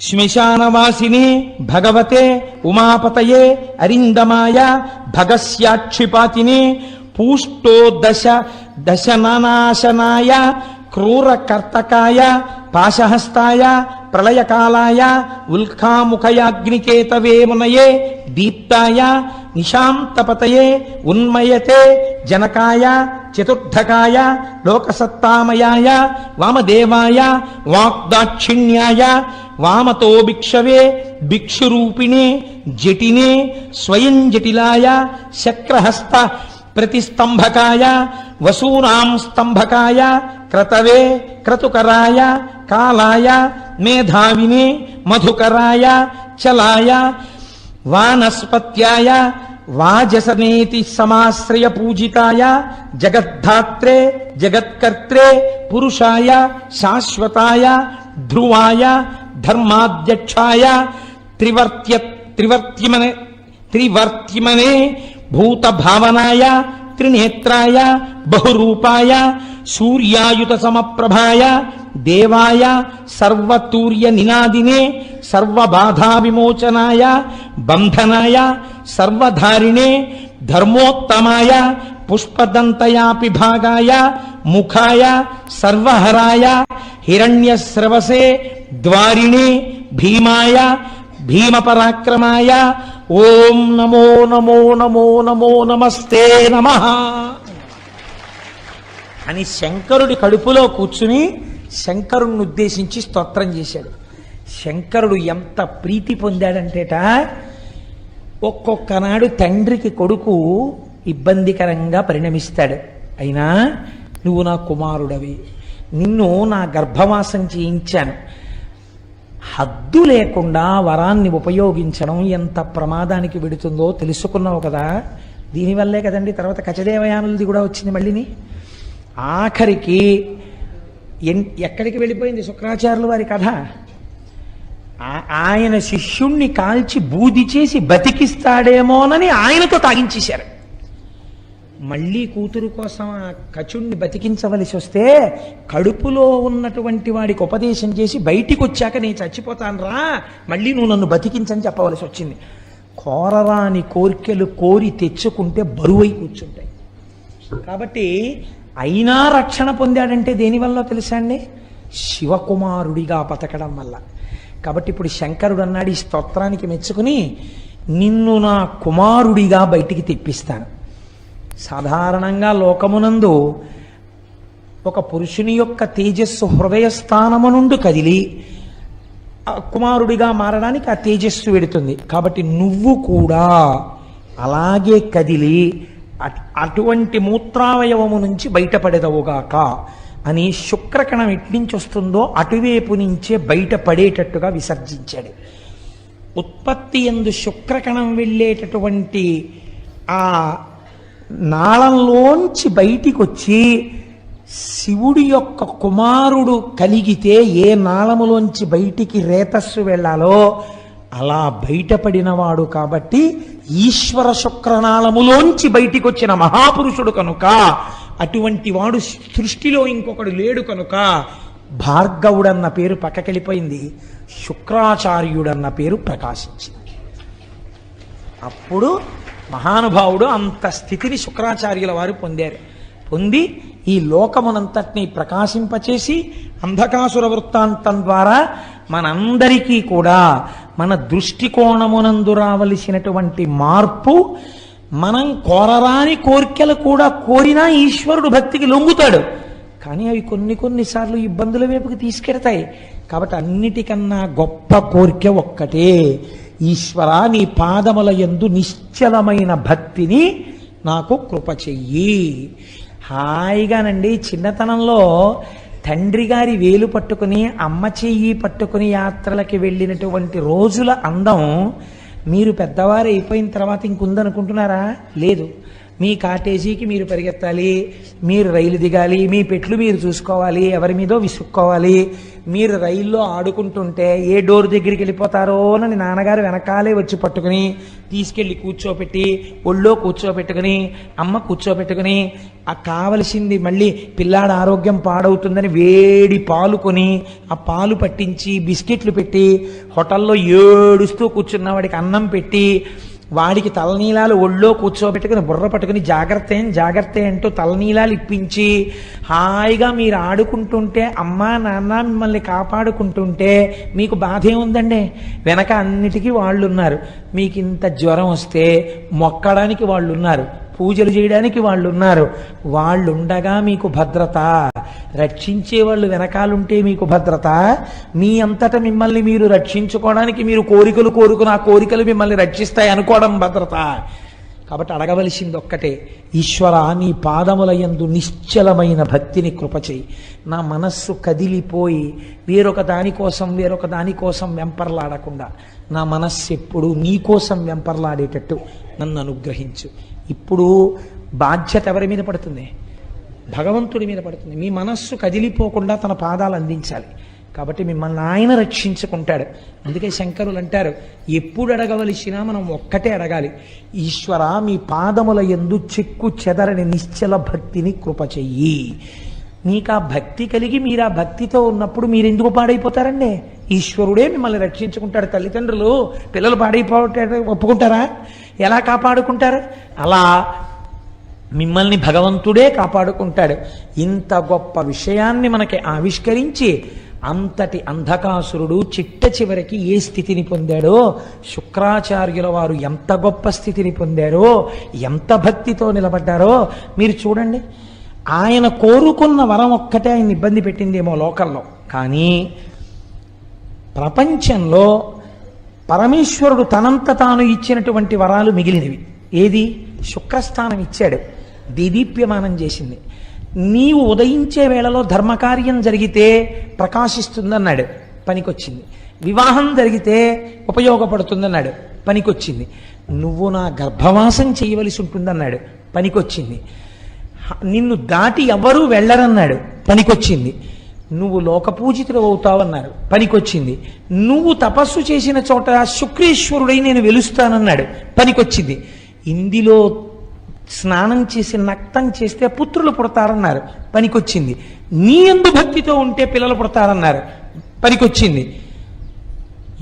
శ్మశానవాసిని భగవతే ఉమాపతయే అరిందమాయ భగస్యాక్షిపాతిని పూష్టో దశనాశనాయ క్రూర కర్తకాయ పాశహస్తాయ ప్రళయకాలాయ ఉల్కాముఖయాగ్నికేతవే మునయే దీప్తాయ నిశాంతపతయే ఉన్మయతే జనకాయ చతుర్థకాయ లోకసత్తామయాయ వామదేవాయ వాగ్దాక్షిణ్యాయ వామతో భిక్షవే భిక్షురూపిణే జటినే స్వయం జటిలాయ శక్రహస్త ప్రతిస్తంభకాయ వసూనాం స్తంభకాయ క్రతవే క్రతుకరాయ కాలాయ మేధావినే మధుకరాయ చలాయ వానస్పత్యాయ వాజసనేతి సమాశ్రయ పూజితాయ జగద్ధాత్రే జగత్కర్త్రే పురుషాయ శాశ్వతాయ ధ్రువాయ ధర్మాధ్యక్షాయ త్రివర్త్యమనే భూతభావనాయ త్రినేత్రాయ బహురూపాయ సూర్యాయుత సమప్రభాయ దేవాయ సర్వతూర్య నినాదినే సర్వబాధా విమోచనాయ బంధనాయ సర్వధారిణే ధర్మోత్తమాయ పుష్పదంతయాపి భాగాయ ముఖాయ సర్వహరాయ హిరణ్యస్రవసే ద్వారిణే భీమాయ భీమపరాక్రమాయ ఓం నమో నమో నమో నమో నమస్తే నమః అని శంకరుడి కడుపులో కూర్చుని శంకరుణ్ణి ఉద్దేశించి స్తోత్రం చేశాడు. శంకరుడు ఎంత ప్రీతి పొందాడంటేట, ఒక్కొక్క నాడు తండ్రికి కొడుకు ఇబ్బందికరంగా పరిణమిస్తాడు. అయినా నువ్వు నా కుమారుడవి, నిన్ను నా గర్భవాసం చేయించాను, హద్దు లేకుండా వరాన్ని ఉపయోగించడం ఎంత ప్రమాదానికి వెడుతుందో తెలుసుకున్నావు కదా. దీనివల్లే కదండి తర్వాత కచదేవయానులది కూడా వచ్చింది. మళ్ళీని ఆఖరికి ఎక్కడికి వెళ్ళిపోయింది శుక్రాచార్యుల వారి కథ. ఆయన శిష్యుణ్ణి కాల్చి బూది చేసి బతికిస్తాడేమోనని ఆయనతో తాగించేశారు. మళ్ళీ కూతురు కోసం ఆ కచుణ్ణి బతికించవలసి వస్తే కడుపులో ఉన్నటువంటి వాడికి ఉపదేశం చేసి బయటికి వచ్చాక నేను చచ్చిపోతాను రా, మళ్ళీ నువ్వు నన్ను బతికించని చెప్పవలసి వచ్చింది. కోరరాని కోరికలు కోరి తెచ్చుకుంటే బరువై కూర్చుంటాయి. కాబట్టి అయినా రక్షణ పొందాడంటే దేనివల్ల తెలుసా అండి? శివకుమారుడిగా బతకడం వల్ల. కాబట్టి ఇప్పుడు శంకరుడు అన్నాడు ఈ స్తోత్రానికి మెచ్చుకుని, నిన్ను నా కుమారుడిగా బయటికి తెప్పిస్తాను. సాధారణంగా లోకమునందు ఒక పురుషుని యొక్క తేజస్సు హృదయస్థానము నుండి కదిలి కుమారుడిగా మారడానికి ఆ తేజస్సు వెడుతుంది. కాబట్టి నువ్వు కూడా అలాగే కదిలి అటువంటి మూత్రావయవము నుంచి బయటపడేదవుగాక అని శుక్రకణం ఎట్నుంచి వస్తుందో అటువైపు నుంచే బయటపడేటట్టుగా విసర్జించాడు. ఉత్పత్తి యందు శుక్రకణం వెళ్ళేటటువంటి ఆ నాళంలోంచి బయటికి వచ్చి శివుడి యొక్క కుమారుడు కలిగితే ఏ నాళములోంచి బయటికి రేతస్సు వెళ్ళాలో అలా బయటపడినవాడు. కాబట్టి ఈశ్వర శుక్రనాళములోంచి బయటికి వచ్చిన మహాపురుషుడు కనుక, అటువంటి వాడు సృష్టిలో ఇంకొకడు లేడు కనుక భార్గవుడన్న పేరు పక్కకెళ్ళిపోయింది, శుక్రాచార్యుడన్న పేరు ప్రకాశించింది. అప్పుడు మహానుభావుడు అంత స్థితిని శుక్రాచార్యుల వారు పొందారు. పొంది ఈ లోకమునంతటినీ ప్రకాశింపచేసి అంధకాసుర వృత్తాంతం ద్వారా మనందరికీ కూడా మన దృష్టికోణమునందు రావలసినటువంటి మార్పు, మనం కోరరాని కోరికలు కూడా కోరినా ఈశ్వరుడు భక్తికి లొంగుతాడు. కానీ అవి కొన్నిసార్లు ఇబ్బందుల వైపుకి తీసుకెడతాయి. కాబట్టి అన్నిటికన్నా గొప్ప కోరిక ఒక్కటే, ఈశ్వర నీ పాదముల యందు నిశ్చలమైన భక్తిని నాకు కృప చెయ్యి. హాయిగానండి చిన్నతనంలో తండ్రి గారి వేలు పట్టుకుని అమ్మ చెయ్యి పట్టుకుని యాత్రలకి వెళ్ళినటువంటి రోజుల అందం మీరు పెద్దవారు అయిపోయిన తర్వాత ఇంకుందనుకుంటున్నారా? లేదు. మీ కాటేజీకి మీరు పరిగెత్తాలి, మీరు రైలు దిగాలి, మీ పెట్లు మీరు చూసుకోవాలి, ఎవరి మీదో విసుక్కోవాలి. మీరు రైల్లో ఆడుకుంటుంటే ఏ డోర్ దగ్గరికి వెళ్ళిపోతారో అని నాన్నగారు వెనకాలే వచ్చి పట్టుకుని తీసుకెళ్ళి కూర్చోపెట్టి ఒళ్ళో కూర్చోపెట్టుకుని అమ్మ కూర్చోపెట్టుకుని ఆ కావలసింది మళ్ళీ పిల్లాడ ఆరోగ్యం పాడవుతుందని వేడి పాలు కొని ఆ పాలు పట్టించి బిస్కెట్లు పెట్టి హోటల్లో ఏడుస్తూ కూర్చున్న వాడికి అన్నం పెట్టి వాడికి తలనీలాలు ఒళ్ళో కూర్చోబెట్టుకుని బుర్ర పట్టుకుని జాగ్రత్త అంటూ తలనీలాలు ఇప్పించి హాయిగా మీరు ఆడుకుంటుంటే అమ్మా నాన్న మిమ్మల్ని కాపాడుకుంటుంటే మీకు బాధ ఏముందండి? వెనక అన్నిటికీ వాళ్ళు ఉన్నారు. మీకు ఇంత జ్వరం వస్తే మొక్కడానికి వాళ్ళు ఉన్నారు, పూజలు చేయడానికి వాళ్ళు ఉన్నారు. వాళ్ళుండగా మీకు భద్రత, రక్షించే వాళ్ళు వెనకాలంటే మీకు భద్రత. మీ అంతటా మిమ్మల్ని మీరు రక్షించుకోవడానికి మీరు కోరికలు కోరుకుని ఆ కోరికలు మిమ్మల్ని రక్షిస్తాయి అనుకోవడం భద్రత. కాబట్టి అడగవలసింది ఒక్కటే, ఈశ్వర నీ పాదముల యందు నిశ్చలమైన భక్తిని కృపచేయి. నా మనస్సు కదిలిపోయి వేరొక దానికోసం వెంపర్లాడకుండా నా మనస్సు ఎప్పుడు నీకోసం వెంపర్లాడేటట్టు నన్ను అనుగ్రహించు. ఇప్పుడు బాధ్యత ఎవరి మీద పడుతుంది? భగవంతుడి మీద పడుతుంది. మీ మనస్సు కదిలిపోకుండా తన పాదాలు అందించాలి. కాబట్టి మిమ్మల్ని ఆయన రక్షించుకుంటాడు. అందుకే శంకరులు అంటారు, ఎప్పుడు అడగవలసినా మనం ఒక్కటే అడగాలి, ఈశ్వర మీ పాదముల యందు చెక్కు చెదరని నిశ్చల భక్తిని కృప చెయ్యి. మీకు ఆ భక్తి కలిగి మీరు ఆ భక్తితో ఉన్నప్పుడు మీరు ఎందుకు పాడైపోతారండి? ఈశ్వరుడే మిమ్మల్ని రక్షించుకుంటాడు. తల్లిదండ్రులు పిల్లలు పాడైపోతే ఒప్పుకుంటారా? ఎలా కాపాడుకుంటారు? అలా మిమ్మల్ని భగవంతుడే కాపాడుకుంటాడు. ఇంత గొప్ప విషయాన్ని మనకి ఆవిష్కరించి అంతటి అంధకాసురుడు చిట్ట చివరికి ఏ స్థితిని పొందాడో, శుక్రాచార్యుల వారు ఎంత గొప్ప స్థితిని పొందారో, ఎంత భక్తితో నిలబడ్డారో మీరు చూడండి. ఆయన కోరుకున్న వరం ఒక్కటే ఆయన ఇబ్బంది పెట్టిందేమో లోకంలో, కానీ ప్రపంచంలో పరమేశ్వరుడు తనంత తాను ఇచ్చినటువంటి వరాలు మిగిలినవి. ఏది? శుక్రస్థానం ఇచ్చాడు, దీదీప్యమానం చేసింది. నీవు ఉదయించే వేళలో ధర్మకార్యం జరిగితే ప్రకాశిస్తుందన్నాడు, పనికొచ్చింది. వివాహం జరిగితే ఉపయోగపడుతుందన్నాడు, పనికొచ్చింది. నువ్వు నా గర్భవాసం చేయవలసి ఉంటుందన్నాడు, పనికొచ్చింది. నిన్ను దాటి ఎవరూ వెళ్ళరన్నాడు, పనికొచ్చింది. నువ్వు లోకపూజితుడు అవుతావన్నారు, పనికొచ్చింది. నువ్వు తపస్సు చేసిన చోట శుక్రేశ్వరుడై నేను వెలుస్తానన్నాడు, పనికొచ్చింది. ఇందులో స్నానం చేసి నక్తం చేస్తే పుత్రులు పుడతారన్నారు, పనికొచ్చింది. నీ యందు భక్తితో ఉంటే పిల్లలు పుడతారన్నారు, పనికొచ్చింది.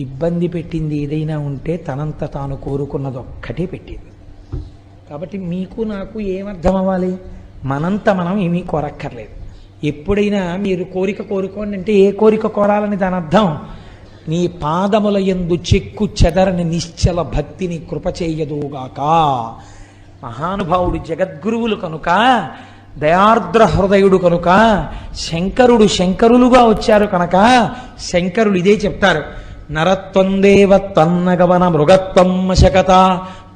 ఇబ్బంది పెట్టింది ఏదైనా ఉంటే తనంత తాను కోరుకున్నది ఒక్కటే పెట్టింది. కాబట్టి మీకు నాకు ఏమర్థం అవ్వాలి? మనంత మనం ఏమీ కోరక్కర్లేదు. ఎప్పుడైనా మీరు కోరిక కోరుకోండి అంటే ఏ కోరిక కోరాలని దాని అర్థం? నీ పాదముల యందు చెక్కు చెదరని నిశ్చల భక్తిని కృప చేయదుగాక. మహానుభావుడు జగద్గురువులు కనుక, దయార్ద్ర హృదయుడు కనుక, శంకరులుగా వచ్చారు కనుక శంకరులు ఇదే చెప్తారు. నరత్వం దేవత్వన్నగవన మృగత్వం మశకత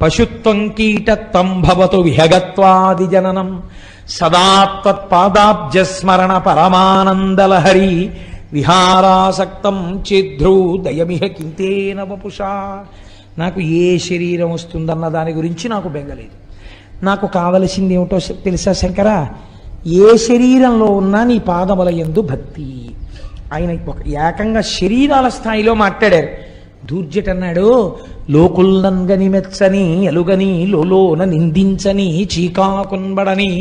పశుత్వం కీటత్వం భవతు విహగత్వాది జననం సదా త్వత్పాదాబ్జస్మరణ పరమానందలహరి విహారాసక్తం చిద్ధ్రూ దయమిహ కింతేన వపుషా. నాకు ఏ శరీరం వస్తుందన్న దాని గురించి నాకు బెంగలేదు. నాకు కావలసింది ఏమిటో తెలుసా శంకరా? ఏ శరీరంలో ఉన్నా నీ పాదముల యందు భక్తి. ఆయన ఒక ఏకంగా శరీరాల స్థాయిలో మాట్లాడారు. దూర్జట అన్నాడు, లోకుల్నంగని మెచ్చని ఎలుగని లోలోన నిందించని చీకాకున్బడని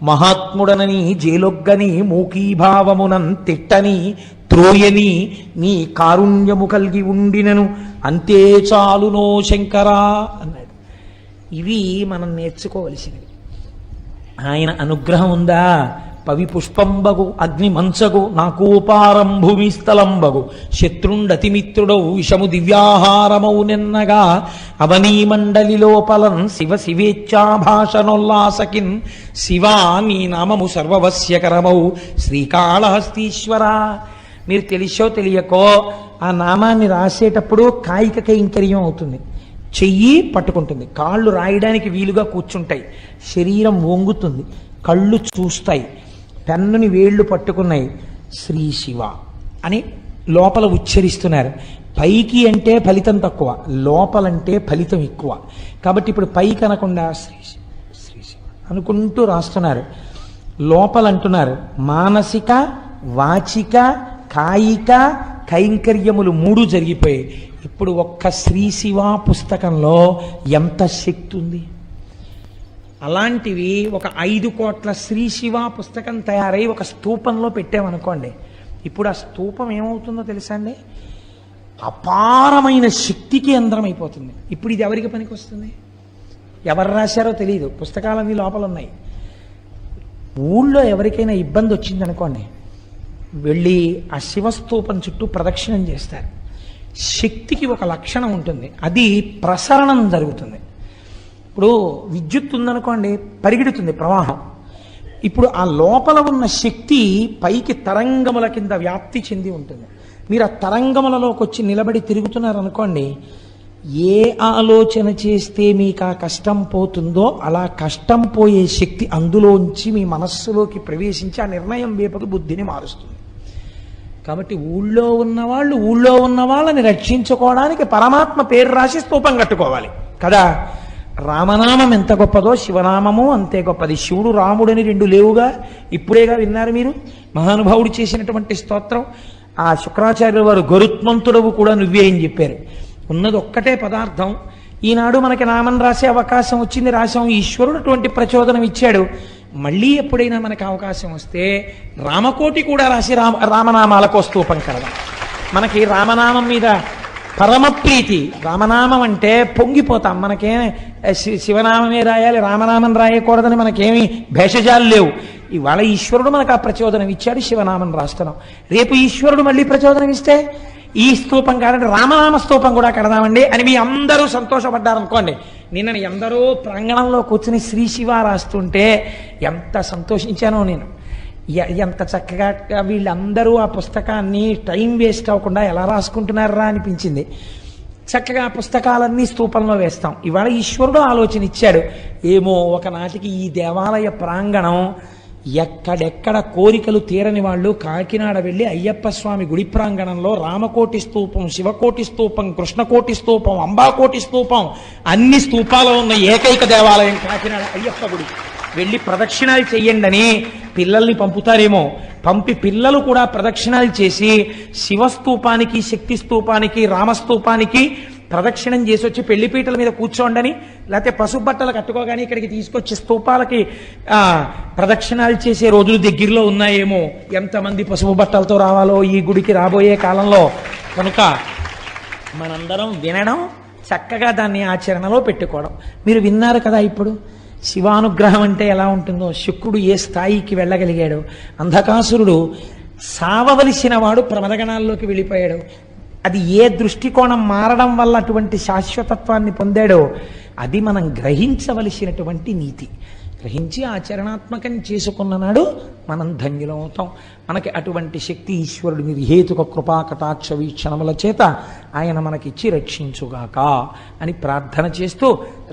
మహాత్ముడనని జేలొగ్గని మూకీభావమునం తిట్టని త్రోయని నీ కారుణ్యము కలిగి ఉండినను అంతే చాలునో శంకరా అన్నాడు. ఇవి మనం నేర్చుకోవలసినవి. ఆయన అనుగ్రహం ఉందా? పవి పుష్పంబగు అగ్ని మంచగు నాకోపారం భూమి స్థలంబగు శత్రుండతిమిత్రుడవు విషము దివ్యాహారమౌ నిన్నగా అవనీ మండలి లోపలం శివ శివేచ్ఛాభాషనోల్లాసకిన్ శివా నీ నామము సర్వవశ్యకరమౌ శ్రీకాళహస్తీశ్వర. మీరు తెలిసో తెలియకో ఆ నామాన్ని రాసేటప్పుడు కాయిక కైంకర్యం అవుతుంది. చెయ్యి పట్టుకుంటుంది, కాళ్ళు రాయడానికి వీలుగా కూర్చుంటాయి, శరీరం వంగుతుంది, కళ్ళు చూస్తాయి, పెన్నుని వేళ్ళు పట్టుకున్నాయి, శ్రీ శివ అని లోపల ఉచ్చరిస్తున్నారు. పైకి అంటే ఫలితం తక్కువ, లోపలంటే ఫలితం ఎక్కువ. కాబట్టి ఇప్పుడు పైకి అనకుండా శ్రీ శివ శ్రీ శివ అనుకుంటూ రాస్తున్నారు. లోపలంటున్నారు మానసిక వాచిక కాయిక కైంకర్యములు 3 జరిగిపోయాయి. ఇప్పుడు ఒక్క శ్రీ శివ పుస్తకంలో ఎంత శక్తి ఉంది! అలాంటివి ఒక 5 కోట్ల శ్రీ శివ పుస్తకం తయారై ఒక స్తూపంలో పెట్టామనుకోండి, ఇప్పుడు ఆ స్తూపం ఏమవుతుందో తెలుసా అండి? అపారమైన శక్తి కేంద్రం అయిపోతుంది. ఇప్పుడు ఇది ఎవరికి పనికి వస్తుంది? ఎవరు రాశారో తెలియదు, పుస్తకాలన్నీ లోపల ఉన్నాయి. ఊళ్ళో ఎవరికైనా ఇబ్బంది వచ్చిందనుకోండి, వెళ్ళి ఆ శివస్తూపం చుట్టూ ప్రదక్షిణం చేస్తారు. శక్తికి ఒక లక్షణం ఉంటుంది, అది ప్రసరణం జరుగుతుంది. ఇప్పుడు విద్యుత్ ఉందనుకోండి, పరిగెడుతుంది ప్రవాహం. ఇప్పుడు ఆ లోపల ఉన్న శక్తి పైకి తరంగముల కింద వ్యాప్తి చెంది ఉంటుంది. మీరు ఆ తరంగములలోకి వచ్చి నిలబడి తిరుగుతున్నారనుకోండి, ఏ ఆలోచన చేస్తే మీకు ఆ కష్టం పోతుందో అలా కష్టం పోయే శక్తి అందులోంచి మీ మనస్సులోకి ప్రవేశించి ఆ నిర్ణయం వేపకు బుద్ధిని మారుస్తుంది. కాబట్టి ఊళ్ళో ఉన్న వాళ్ళని రక్షించుకోవడానికి పరమాత్మ పేరు రాసి స్తూపం కట్టుకోవాలి కదా. రామనామం ఎంత గొప్పదో శివనామము అంతే గొప్పది. శివుడు రాముడని రెండు లేవుగా, ఇప్పుడేగా విన్నారు మీరు. మహానుభావుడు చేసినటువంటి స్తోత్రం. ఆ శుక్రాచార్యుల వారు గరుత్మంతుడవు కూడా నువ్వే అని చెప్పారు. ఉన్నది ఒక్కటే పదార్థం. ఈనాడు మనకి నామం రాసే అవకాశం వచ్చింది, రాశాం. ఈశ్వరుడు అటువంటి ప్రచోదనం ఇచ్చాడు. మళ్ళీ ఎప్పుడైనా మనకు అవకాశం వస్తే రామకోటి కూడా రాసి రామనామాలకు స్తూపం కడదాం. మనకి రామనామం మీద పరమ ప్రీతి. రామనామం అంటే పొంగిపోతాం. మనకేం శివనామమే రాయాలి, రామనామం రాయకూడదని మనకేమి భేషజాలు లేవు. ఇవాళ ఈశ్వరుడు మనకు ఆ ప్రచోదనం ఇచ్చాడు, శివనామం రాస్తున్నాం. రేపు ఈశ్వరుడు మళ్ళీ ప్రచోదనం ఇస్తే ఈ స్తూపం కాదండి రామనామ స్తూపం కూడా కడదామండి అని మీ అందరూ సంతోషపడ్డారనుకోండి. నిన్న ఎందరో ప్రాంగణంలో కూర్చుని శ్రీ శివ రాస్తుంటే ఎంత సంతోషించానో నేను. ఎంత చక్కగా వీళ్ళందరూ ఆ పుస్తకాన్ని టైం వేస్ట్ అవ్వకుండా ఎలా రాసుకుంటున్నారా అనిపించింది. చక్కగా పుస్తకాలన్నీ స్తూపంలో వేస్తాం. ఇవాళ ఈశ్వరుడు ఆలోచన ఇచ్చాడు. ఏమో ఒకనాటికి ఈ దేవాలయ ప్రాంగణం ఎక్కడెక్కడ కోరికలు తీరని వాళ్ళు కాకినాడ వెళ్ళి అయ్యప్ప స్వామి గుడి ప్రాంగణంలో రామకోటి స్తూపం, శివకోటి స్తూపం, కృష్ణకోటి స్తూపం, అంబాకోటి స్తూపం, అన్ని స్తూపాలు ఉన్న ఏకైక దేవాలయం కాకినాడ అయ్యప్ప గుడి. వెళ్ళి ప్రదక్షిణాలు చెయ్యండి అని పిల్లల్ని పంపుతారేమో. పంపి పిల్లలు కూడా ప్రదక్షిణాలు చేసి శివస్తూపానికి, శక్తి స్తూపానికి, రామస్తూపానికి ప్రదక్షిణం చేసి వచ్చి పెళ్లిపీటల మీద కూర్చోండని, లేకపోతే పసుపు బట్టలు కట్టుకోగానే ఇక్కడికి తీసుకొచ్చి స్తూపాలకి ప్రదక్షిణాలు చేసే రోజులు దగ్గరలో ఉన్నాయేమో. ఎంతమంది పసుపు బట్టలతో రావాలో ఈ గుడికి రాబోయే కాలంలో. కనుక మనందరం వినడం, చక్కగా దాన్ని ఆచరణలో పెట్టుకోవడం. మీరు విన్నారు కదా ఇప్పుడు శివానుగ్రహం అంటే ఎలా ఉంటుందో, శుక్రుడు ఏ స్థాయికి వెళ్ళగలిగాడు. అంధకాసురుడు సావవలసిన వాడు ప్రమదగణాల్లోకి వెళ్ళిపోయాడు. అది ఏ దృష్టికోణం మారడం వల్ల అటువంటి శాశ్వతత్వాన్ని పొందాడో అది మనం గ్రహించవలసినటువంటి నీతి. గ్రహించి ఆచరణాత్మకం చేసుకున్న నాడు మనం ధన్యులం అవుతాం. మనకి అటువంటి శక్తి ఈశ్వరుడి నిర్హేతుక కృపా కటాక్ష వీక్షణముల చేత ఆయన మనకిచ్చి రక్షించుగాక అని ప్రార్థన చేస్తూ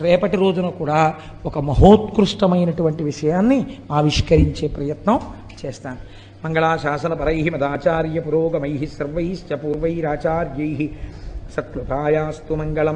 రేపటి రోజున కూడా ఒక మహోత్కృష్టమైనటువంటి విషయాన్ని ఆవిష్కరించే ప్రయత్నం చేస్తాను. మంగళాశాసనపరై మదాచార్య పురోగమై సర్వైశ్చ పూర్వైరాచార్యై సత్కృతాయాస్తు మంగళం.